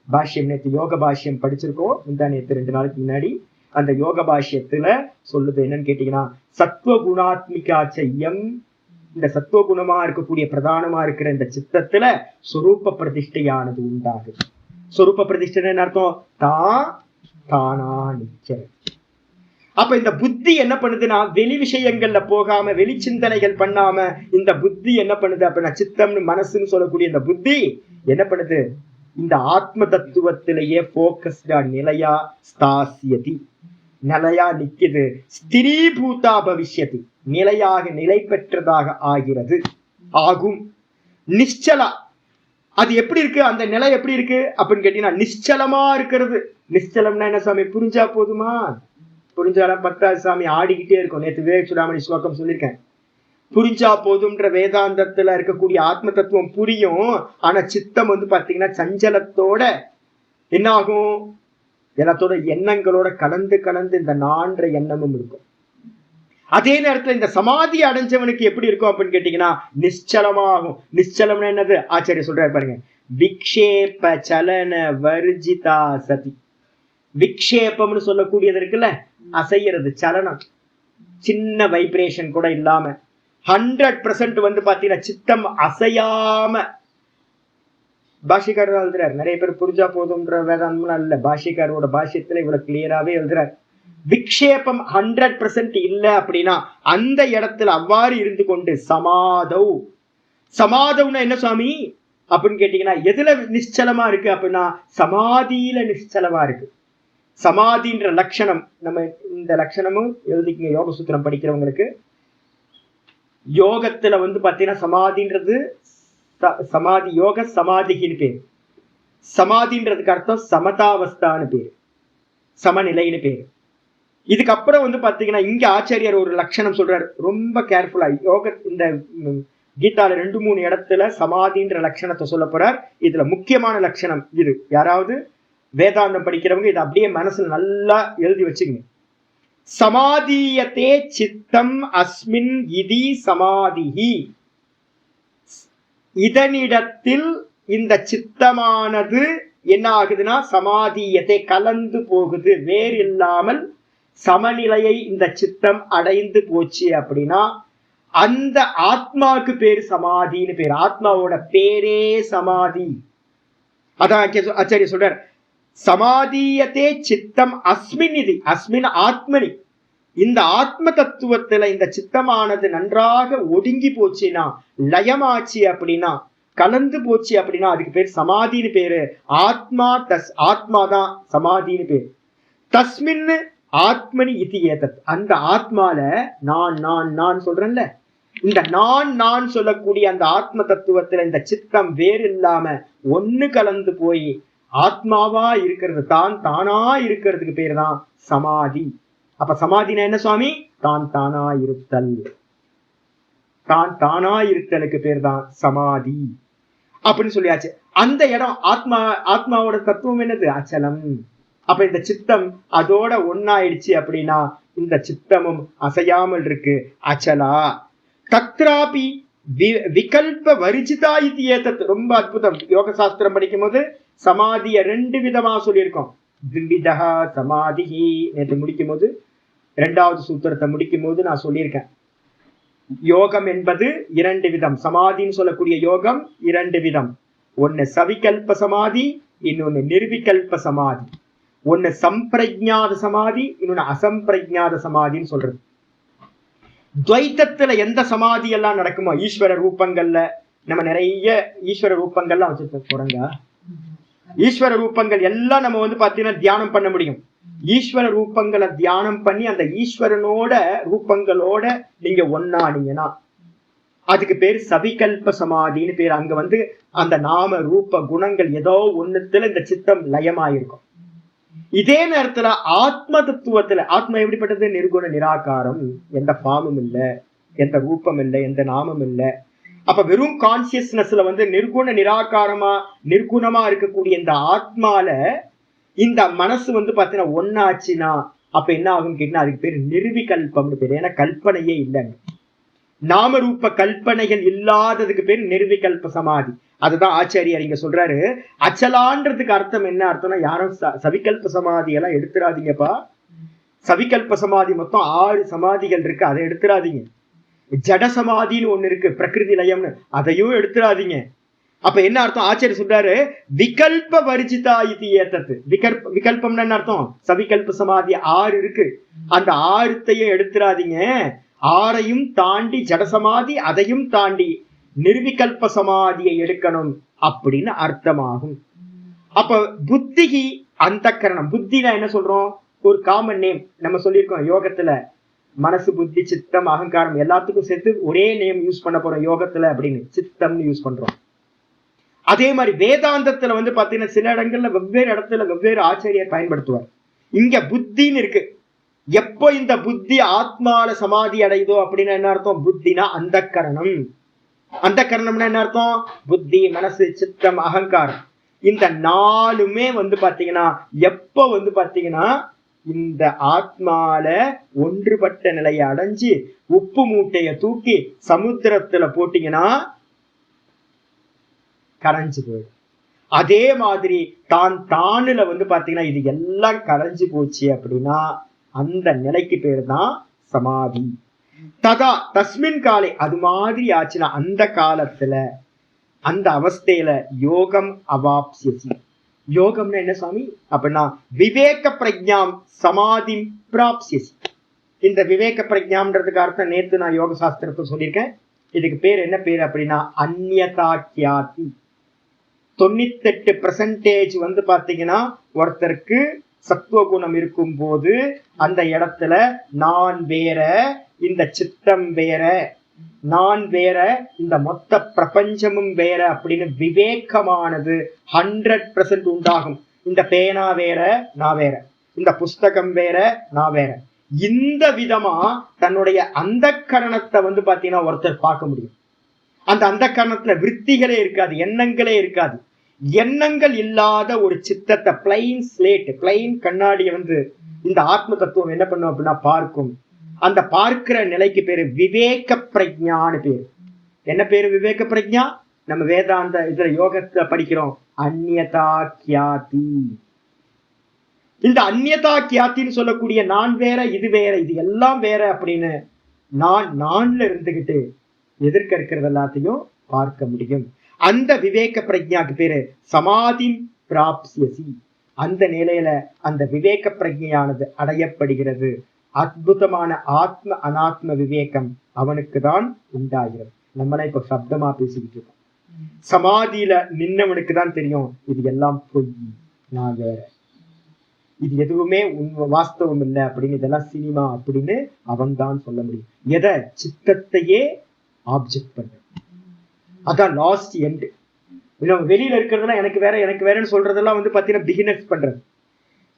பாஷ்யம் நேற்று யோக பாஷ்யம் படிச்சிருக்கோம். நேற்று 2 நாளைக்கு முன்னாடி அந்த யோக பாஷ்யத்துல சொல்லுது என்னன்னு கேட்டீங்கன்னா, சத்துவகுணாத்மிகாச்சயம், இந்த சத்துவகுணமா இருக்கக்கூடிய பிரதானமா இருக்கிற இந்த சித்தத்துல சொரூப பிரதிஷ்டையானது உண்டாகுது. சொரூப பிரதிஷ்டைன்னு அர்த்தம் தானா நிச்சயம். அப்ப இந்த புத்தி என்ன பண்ணுதுன்னா, வெளி விஷயங்கள்ல போகாம வெளி சிந்தனைகள் பண்ணாம இந்த புத்தி என்ன பண்ணுது அப்படின்னா, சித்தம்னு மனசுன்னு சொல்லக்கூடிய இந்த புத்தி என்ன பண்ணுது? இந்த ஆத்ம தத்துவத்திலேயே போக்கஸ்டா நிலையா ஸ்தாசியதி, நிலையா நிக்குது. ஸ்திரீபூதா பவிஷ்யதி, நிலையாக நிலை பெற்றதாக ஆகிறது, ஆகும். நிச்சலா, அது எப்படி இருக்கு? அந்த நிலை எப்படி இருக்கு அப்படின்னு கேட்டீங்கன்னா, நிச்சலமா இருக்கிறது. நிச்சலம்னா என்ன சாமி? புரிஞ்சா போதுமா? புரிஞ்சாலும் 10வது சாமி ஆடிக்கிட்டே இருக்கும். நேற்று விவேக் சுடாமணி ஸ்லோகம் சொல்லியிருக்கேன். புரிஞ்சா போதும்ன்ற வேதாந்தத்துல இருக்கக்கூடிய ஆத்ம தத்துவம் புரியும். ஆனா சித்தம் பாத்தீங்கன்னா சஞ்சலத்தோட என்ன ஆகும்? எல்லாத்தோட எண்ணங்களோட கலந்து இந்த நான்ற எண்ணமும் இருக்கும். அதே நேரத்துல இந்த சமாதி அடைஞ்சவனுக்கு எப்படி இருக்கும் அப்படின்னு கேட்டீங்கன்னா, நிச்சலமாகும். நிச்சலம்னா என்னது? ஆச்சாரிய சொல்றாரு பாருங்க, விக்ஷேப சலன வர்ஜிதா சதி. விக்ஷேபம்னு சொல்லக்கூடியது இருக்குல்ல, அசைகிறது, சலனம், சின்ன வைப்ரேஷன் கூட இல்லாம 100% பாத்தீங்கன்னா சித்தம் அசையாம. பாஷிகாரர் எழுதுறாரு. நிறைய பேர் புரிஞ்சா போதும்ன்ற வேதாந்தம் இல்ல, பாஷிகாரோட பாஷ்யத்துல இவ்வளவு கிளியராவே எழுதுறாரு. விக்ஷேபம் 100% இல்ல அப்படின்னா அந்த இடத்துல அவ்வாறு இருந்து கொண்டு சமாதவ். சமாதவ்னா என்ன சுவாமி அப்படின்னு கேட்டீங்கன்னா, எதுல நிச்சலமா இருக்கு அப்படின்னா சமாதியில நிச்சலமா இருக்கு. சமாதின்ற லட்சணம், நம்ம இந்த லட்சணமும் எழுதிக்கங்க யோக சூத்திரம் படிக்கிறவங்களுக்கு. யோகத்துல பாத்தீங்கன்னா சமாதின்றது சமாதி யோக சமாதின்னு பேரு. சமாதின்றதுக்கு அர்த்தம் சமதாவஸ்தான்னு பேரு, சமநிலைன்னு பேரு. இதுக்கப்புறம் பாத்தீங்கன்னா இங்க ஆச்சாரியர் ஒரு லட்சணம் சொல்றாரு, ரொம்ப கேர்ஃபுல்லா. யோக இந்த கீதால 2-3 இடத்துல சமாதின்ற லட்சணத்தை சொல்ல போறார். இதுல முக்கியமான லட்சணம் இது. யாராவது வேதாந்தம் படிக்கிறவங்க இதை அப்படியே மனசுல நல்லா எழுதி வச்சுக்கங்க. சமாதியத்தே சித்தம் அஸ்மின் இதி சமாதிஹி. இதனிடத்தில் இந்த சித்தமானது என்ன ஆகுதுன்னா சமாதியத்தை கலந்து போகுது, வேறு இல்லாமல் சமநிலையை இந்த சித்தம் அடைந்து போச்சு அப்படின்னா அந்த ஆத்மாவுக்கு பேரு சமாதின்னு பேரு. ஆத்மாவோட பேரே சமாதி. அதான் ஆச்சாரிய சொல்றார், சமாதியத்தே சித்தம் அஸ்மின் இது. அஸ்மின் ஆத்மனி, இந்த ஆத்ம தத்துவத்துல இந்த சித்தமானது நன்றாக ஒடுங்கி போச்சுன்னா, லயமாச்சு அப்படின்னா, கலந்து போச்சு அப்படின்னா அதுக்கு பேர் சமாதின்னு பேரு. ஆத்மாதான் சமாதின்னு பேரு. தஸ்மின் ஆத்மனி இது ஏதத். அந்த ஆத்மால நான் சொல்றேன்ல, இந்த நான் சொல்லக்கூடிய அந்த ஆத்ம தத்துவத்துல இந்த சித்தம் வேறு இல்லாம ஒண்ணு கலந்து போய் ஆத்மாவா இருக்கிறது, தானா இருக்கிறதுக்கு பேரு தான் சமாதி. அப்ப சமாதினா என்ன சுவாமி? தானா இருத்தல். தானா இருத்தலுக்கு பேர் தான் சமாதி அப்படின்னு சொல்லியாச்சு. அந்த இடம் ஆத்மாவோட தத்துவம் என்னது? அச்சலம். அப்ப இந்த சித்தம் அதோட ஒன்னாயிடுச்சு அப்படின்னா இந்த சித்தமும் அசையாமல் இருக்கு, அச்சலா. தத்ராபி விகல்ப வரிஜிதா இது ஏதத். ரொம்ப அற்புதம். யோக சாஸ்திரம் படிக்கும் போது சமாதிய 2 விதமா சொல்லியிருக்கோம். திவிதா சமாதி. நேற்று முடிக்கும் போது 2வது சூத்திரத்தை முடிக்கும் போது நான் சொல்லியிருக்கேன், யோகம் என்பது 2 விதம். சமாதின்னு சொல்லக்கூடிய யோகம் 2 விதம். ஒன்னு சவிகல்ப சமாதி, இன்னொன்னு நிர்விகல்ப சமாதி. ஒன்னு சம்பிரஜாத சமாதி, இன்னொன்னு அசம்பிரஜாத சமாதின்னு சொல்றது. துவைத்தத்துல எந்த சமாதி எல்லாம் நடக்குமோ, ஈஸ்வர ரூபங்கள்ல நம்ம நிறைய ஈஸ்வர ரூபங்கள்லாம் வச்சிருக்கோம். போறங்க ஈஸ்வர ரூபங்கள் எல்லாம் நம்ம பாத்தீங்கன்னா தியானம் பண்ண முடியும். ஈஸ்வர ரூபங்களை தியானம் பண்ணி அந்த ஈஸ்வரனோட ரூபங்களோட நீங்க ஒன்னானீங்கன்னா அதுக்கு பேர் சவிகல்ப சமாதின்னு பேர். அங்க அந்த நாம ரூப குணங்கள் ஏதோ ஒண்ணுத்துல இந்த சித்தம் லயமாயிருக்கும். இதே நேரத்துல ஆத்ம தத்துவத்துல ஆத்மா எப்படிப்பட்டது? நிர்குண நிராகாரம். எந்த ஃபார்மும் இல்லை, எந்த ரூபம் இல்லை, எந்த நாமம் இல்லை. அப்ப வெறும் கான்சியஸ்னஸ்ல நிர்குண நிராகாரமா நிர்குணமா இருக்கக்கூடிய இந்த ஆத்மால இந்த மனசு பாத்தீங்கன்னா ஒன்னாச்சுன்னா அப்ப என்ன ஆகும் கேட்டா அதுக்கு பேர் நிர்விகல்பம்னு பேரு. ஏன்னா கல்பனையே இல்லைங்க. நாமரூப கல்பனைகள் இல்லாததுக்கு பேர் நிர்விகல்ப சமாதி. அதுதான் ஆச்சாரியார் இங்க சொல்றாரு. அச்சலான்றதுக்கு அர்த்தம் என்ன அர்த்தம்னா, யாரும் சவிகல்ப சமாதி எல்லாம் எடுத்துறாதீங்கப்பா. சவிகல்ப சமாதி மொத்தம் 6 சமாதிகள் இருக்கு, அதை எடுத்துறாதீங்க. ஜட சமாதின்னு ஒண்ணு இருக்கு, பிரகிருதி லயம்னு, அதையும் எடுத்துறாதீங்க. அப்ப என்ன அர்த்தம் ஆச்சாரியர் சொல்றாரு, விகல்ப வர்ஜிதா இது ஏத்தது. விகல்பம்னு என்ன அர்த்தம்? சவிகல்ப சமாதி 6 இருக்கு, அந்த 6த்தையும் எடுத்துறாதீங்க. 6ஐயும் தாண்டி ஜடசமாதி, அதையும் தாண்டி நிர்விகல்ப சமாதியை எடுக்கணும் அப்படின்னு அர்த்தமாகும். அப்ப புத்திகி அந்த கரணம். புத்தினா என்ன சொல்றோம்? ஒரு காமன் நேம் நம்ம சொல்லியிருக்கோம் யோகத்துல. மனசு, புத்தி, சித்தம், அகங்காரம் எல்லாத்துக்கும் சேர்த்து ஒரே நேம் யூஸ் பண்ண போறோம் யோகத்துல அப்படின்னு, சித்தம்னு யூஸ் பண்றோம். அதே மாதிரி வேதாந்தத்துல பாத்தீங்கன்னா சில இடங்கள்ல வெவ்வேறு இடத்துல வெவ்வேறு ஆச்சாரியர் பயன்படுத்துவார். இங்க புத்தின்னு இருக்கு. எப்போ இந்த புத்தி ஆத்மால சமாதி அடையுதோ அப்படின்னா என்ன அர்த்தம்? புத்தினா அந்த கரணம். அந்த கரணம்னா என்ன அர்த்தம்? புத்தி, மனசு, சித்தம், அகங்காரம். இந்த 4மே பாத்தீங்கன்னா எப்போ பாத்தீங்கன்னா இந்த ஆத்மால ஒன்றுபட்ட நிலையை அடைஞ்சு உப்பு மூட்டைய தூக்கி சமுத்திரத்துல போட்டீங்கன்னா கரைஞ்சு போயிடும். அதே மாதிரி தானுல பாத்தீங்கன்னா இது எல்லாம் கரைஞ்சு போச்சு அப்படின்னா அந்த நிலைக்கு பேர் தான் சமாதி. ததா தஸ்மின் காலே, அது மாதிரி ஆச்சுன்னா அந்த காலத்துல அந்த அவஸ்தையில யோகம் அவாப்சியசி. யோகம்னா என்ன சாமி அப்படின்னா விவேக பிரஜாம் சமாதி பிராப்சியசி. இந்த விவேக பிரஜாம்ன்றதுக்கு அர்த்தம் நேத்து நான் யோக சாஸ்திரத்தை சொல்லியிருக்கேன். இதுக்கு பேர் என்ன பேர் அப்படின்னா அந்யதா கியாதி. 98% பாத்தீங்கன்னா ஒருத்தருக்கு சத்துவகுணம் இருக்கும் போது அந்த இடத்துல நான் வேற, இந்த சித்தம் வேற, நான் வேற, இந்த மொத்த பிரபஞ்சமும் வேற அப்படின்னு விவேகமானது 100% உண்டாகும். இந்த பேனா வேற, நான் வேற, இந்த புஸ்தகம் வேற, நான் வேற. இந்த விதமா தன்னுடைய அந்த கரணத்தை பாத்தீங்கன்னா ஒருத்தர் பார்க்க முடியும். அந்த கரணத்துல விருத்திகளே இருக்காது, எண்ணங்களே இருக்காது. எண்ணங்கள் இல்லாத ஒரு சித்தத்தை, பிளைன் ஸ்லேட், பிளைன் கண்ணாடியை இந்த ஆத்ம தத்துவம் என்ன பண்ணும் அப்படின்னா பார்க்கும். அந்த பார்க்கிற நிலைக்கு பேரு விவேக பிரஜான்னு பேரு. என்ன பேரு விவேக பிரஜா? நம்ம வேதாந்த இதுல யோகத்தை படிக்கிறோம், அந்யதா கியாதி. இந்த அந்யதா கியாத்தின்னு சொல்லக்கூடிய நான் வேற, இது வேற, இது எல்லாம் வேற அப்படின்னு நான்ல இருந்துகிட்டு எதிர்க்க இருக்கிறது எல்லாத்தையும் பார்க்க முடியும். அந்த விவேக பிரஜாக்கு பேரு சமாதி பிராப்சியசி. அந்த நிலையில அந்த விவேக பிரஜையானது அடையப்படுகிறது. அற்புதமான ஆத்ம அனாத்ம விவேகம் அவனுக்கு தான் உண்டாகிறது. நம்மள இப்ப சப்தமா பேசிக்கிட்டு இருக்கோம். சமாதியில நின்னவனுக்கு தான் தெரியும் இது எல்லாம் பொய், நான் வேற, இது எதுவுமே வாஸ்தவம் இல்லை அப்படின்னு, இதெல்லாம் சினிமா அப்படின்னு அவன் தான் சொல்ல முடியும். எதை? சித்தத்தையே ஆப்ஜெக்ட் பண்ற. அதான் லாஸ்ட் எண்ட். வெளியில இருக்கிறதுலாம் எனக்கு வேற எனக்கு வேறன்னு சொல்றதெல்லாம் பாத்தீங்கன்னா பிகினர்ஸ் பண்றது.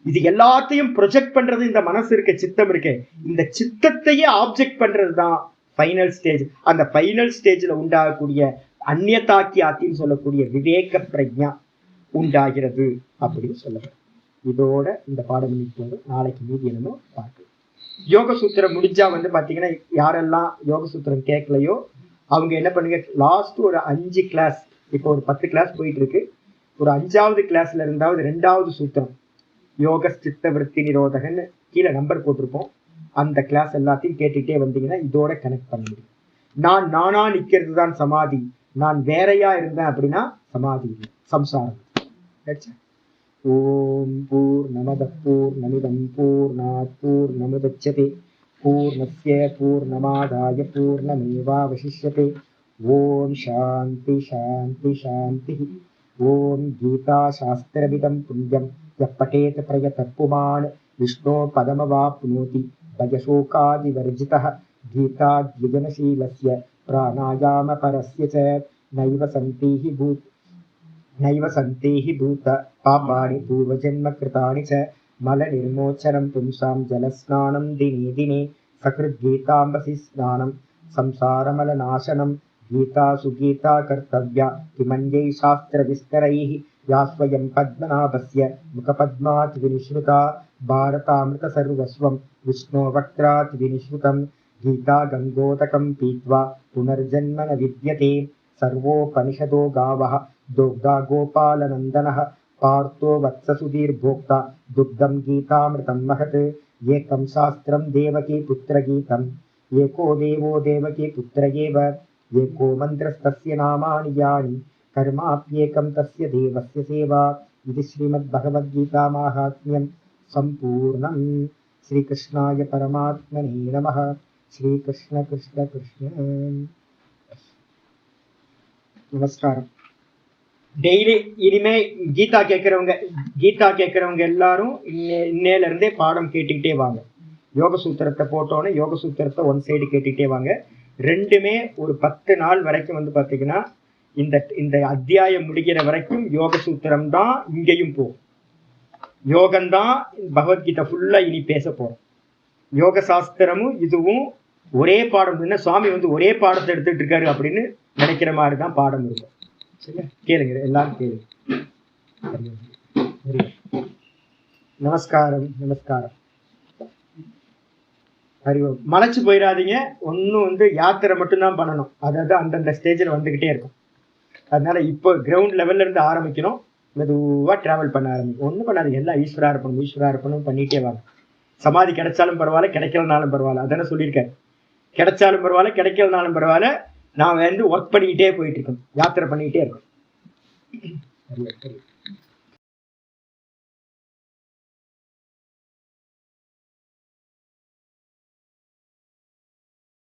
இது எல்லாத்தையும் ப்ரொஜெக்ட் பண்றது இந்த மனசு இருக்க, சித்தம் இருக்கு. இந்த சித்தத்தையே ஆப்ஜெக்ட் பண்றது தான் ஃபைனல் ஸ்டேஜ். அந்த ஃபைனல் ஸ்டேஜ்ல உண்டாகக்கூடிய அந்நியதாக்கியாத்தின்னு சொல்லக்கூடிய விவேக பிரஜா உண்டாகிறது அப்படின்னு சொல்லப்படுது. இதோட இந்த பாடம் போது நாளைக்கு மீதி என்னமோ பார்க்கலாம். யோக சூத்திரம் முடிஞ்சா பாத்தீங்கன்னா யாரெல்லாம் யோக சூத்திரம் கேட்கலையோ அவங்க என்ன பண்ணுங்க, லாஸ்ட் ஒரு 5 கிளாஸ், இப்போ ஒரு 10 கிளாஸ் போயிட்டு இருக்கு, ஒரு 5வது கிளாஸ்ல இருந்தாவது 2வது சூத்திரம் யோக சித்த விருத்தி நிரோதகன்னு கீழே நம்பர் போட்டிருப்போம். அந்த கிளாஸ் எல்லாத்தையும் கேட்டுக்கிட்டே வந்தீங்கன்னா இதோட கனெக்ட் பண்ண முடியும். நானா நிக்கிறது தான் சமாதி, நான் வேறையா இருந்தேன் அப்படின்னா சமாதி இல்லை, சம்சாரம். ஓம் பூர்ணமத பூர்ணமிதம் பூர்ணாத் பூர்ணமுதச்யதே பூர்ணஸ்ய பூர்ணமாதாய பூர்ணமேவாவசிஷ்யதே. ஓம் சாந்தி சாந்தி சாந்தி. ஓம் கீதா சாஸ்திரவிதம் புண்ணியம் யப்படேத் பிரயதः புமான் விஷ்ணோ பதமவாப்னோதி பயசோகாதிவர்ஜிதः. கீதா த்விஜனசீலஸ்ய பிராணாயாம பரஸ்ய ச நைவ சந்தேஹி பூத பாபாணி பூர்வஜன்ம கிருதானி ச மல நிர்மோச்சனம் பும்சாம் ஜலஸ்நானம் தினே தினே சகிருத் கீதாம்பசி ஸ்நானம் சம்சாரமல நாசனம். கீதா சுகீதா கர்த்தவ்யா கிமன்யை சாஸ்திர விஸ்தரைஹி या स्वयं पद्मनाभस्य मुखपद्मात् विनिश्रुता भारतामृतसर्वस्वं विष्णोवक्त्रात् विनिश्रुतं गीता गङ्गोदकं पीत्वा पुनर्जन्म न विद्यते सर्वोपनिषदो गावः दुग्धा गोपालनन्दनः पार्थो वत्ससुधीर्भोक्ता दुग्धं गीतामृतं महत् एकं शास्त्रं देवकी पुत्रगीतम् एको देवो देवकी पुत्र एव एको मन्त्रस्तस्य नामानि यानि कर्माप्येकं तस्य देवस्य सेवा इति श्रीमद्भगवद्गीतामाहात्म्यं सम्पूर्णम् श्रीकृष्णाय परमात्मने नमः श्रीकृष्ण कृष्ण कृष्ण நமஸ்காரம். டெய்லி இனிமே கீதா கேட்குறவங்க எல்லாரும் இன்னையில இருந்தே பாடம் கேட்டுக்கிட்டே வாங்க. யோக சூத்திரத்தை போட்டோன்னே யோக சூத்திரத்தை ஒன் சைடு கேட்டுக்கிட்டே வாங்க. ரெண்டுமே ஒரு 10 நாள் வரைக்கும் வந்து பார்த்தீங்கன்னா இந்த அத்தியாயம் முடிகிற வரைக்கும் யோக சூத்திரம் தான் இங்கேயும் போகும். யோகம்தான் பகவத்கீதை ஃபுல்லாக இனி பேச போகிறோம். யோக சாஸ்திரமும் இதுவும் ஒரே பாடம். என்ன சுவாமி வந்து ஒரே பாடத்தை எடுத்துட்டு இருக்காரு அப்படின்னு நினைக்கிற மாதிரி தான் பாடம் இருக்கும். சரியா? கேளுங்க, எல்லாரும் கேளுங்க. நமஸ்காரம் நமஸ்காரம். அறிவு மலைச்சு போயிடாதீங்க. ஒன்றும் வந்து யாத்திரை மட்டும்தான் பண்ணணும். அதாவது அந்தந்த ஸ்டேஜில் வந்துக்கிட்டே இருக்கும். அதனால இப்போ கிரவுண்ட் லெவல்ல இருந்து ஆரம்பிக்கணும். மெதுவாக ட்ராவல் பண்ண ஆரம்பிக்கும். ஒன்றும் பண்ணாதீங்க. எல்லாம் ஈஸ்வரார்ப்பணம் பண்ணிகிட்டே வாங்க. சமாதி கிடைச்சாலும் பரவாயில்ல, கிடைக்கலனாலும் பரவாயில்ல. அதானே சொல்லியிருக்காரு. கிடைச்சாலும் பரவாயில்ல, கிடைக்கலனாலும் பரவாயில்ல, நான் வந்து ஒர்க் பண்ணிக்கிட்டே போயிட்டு இருக்கோம், யாத்திரை பண்ணிக்கிட்டே இருக்கோம்.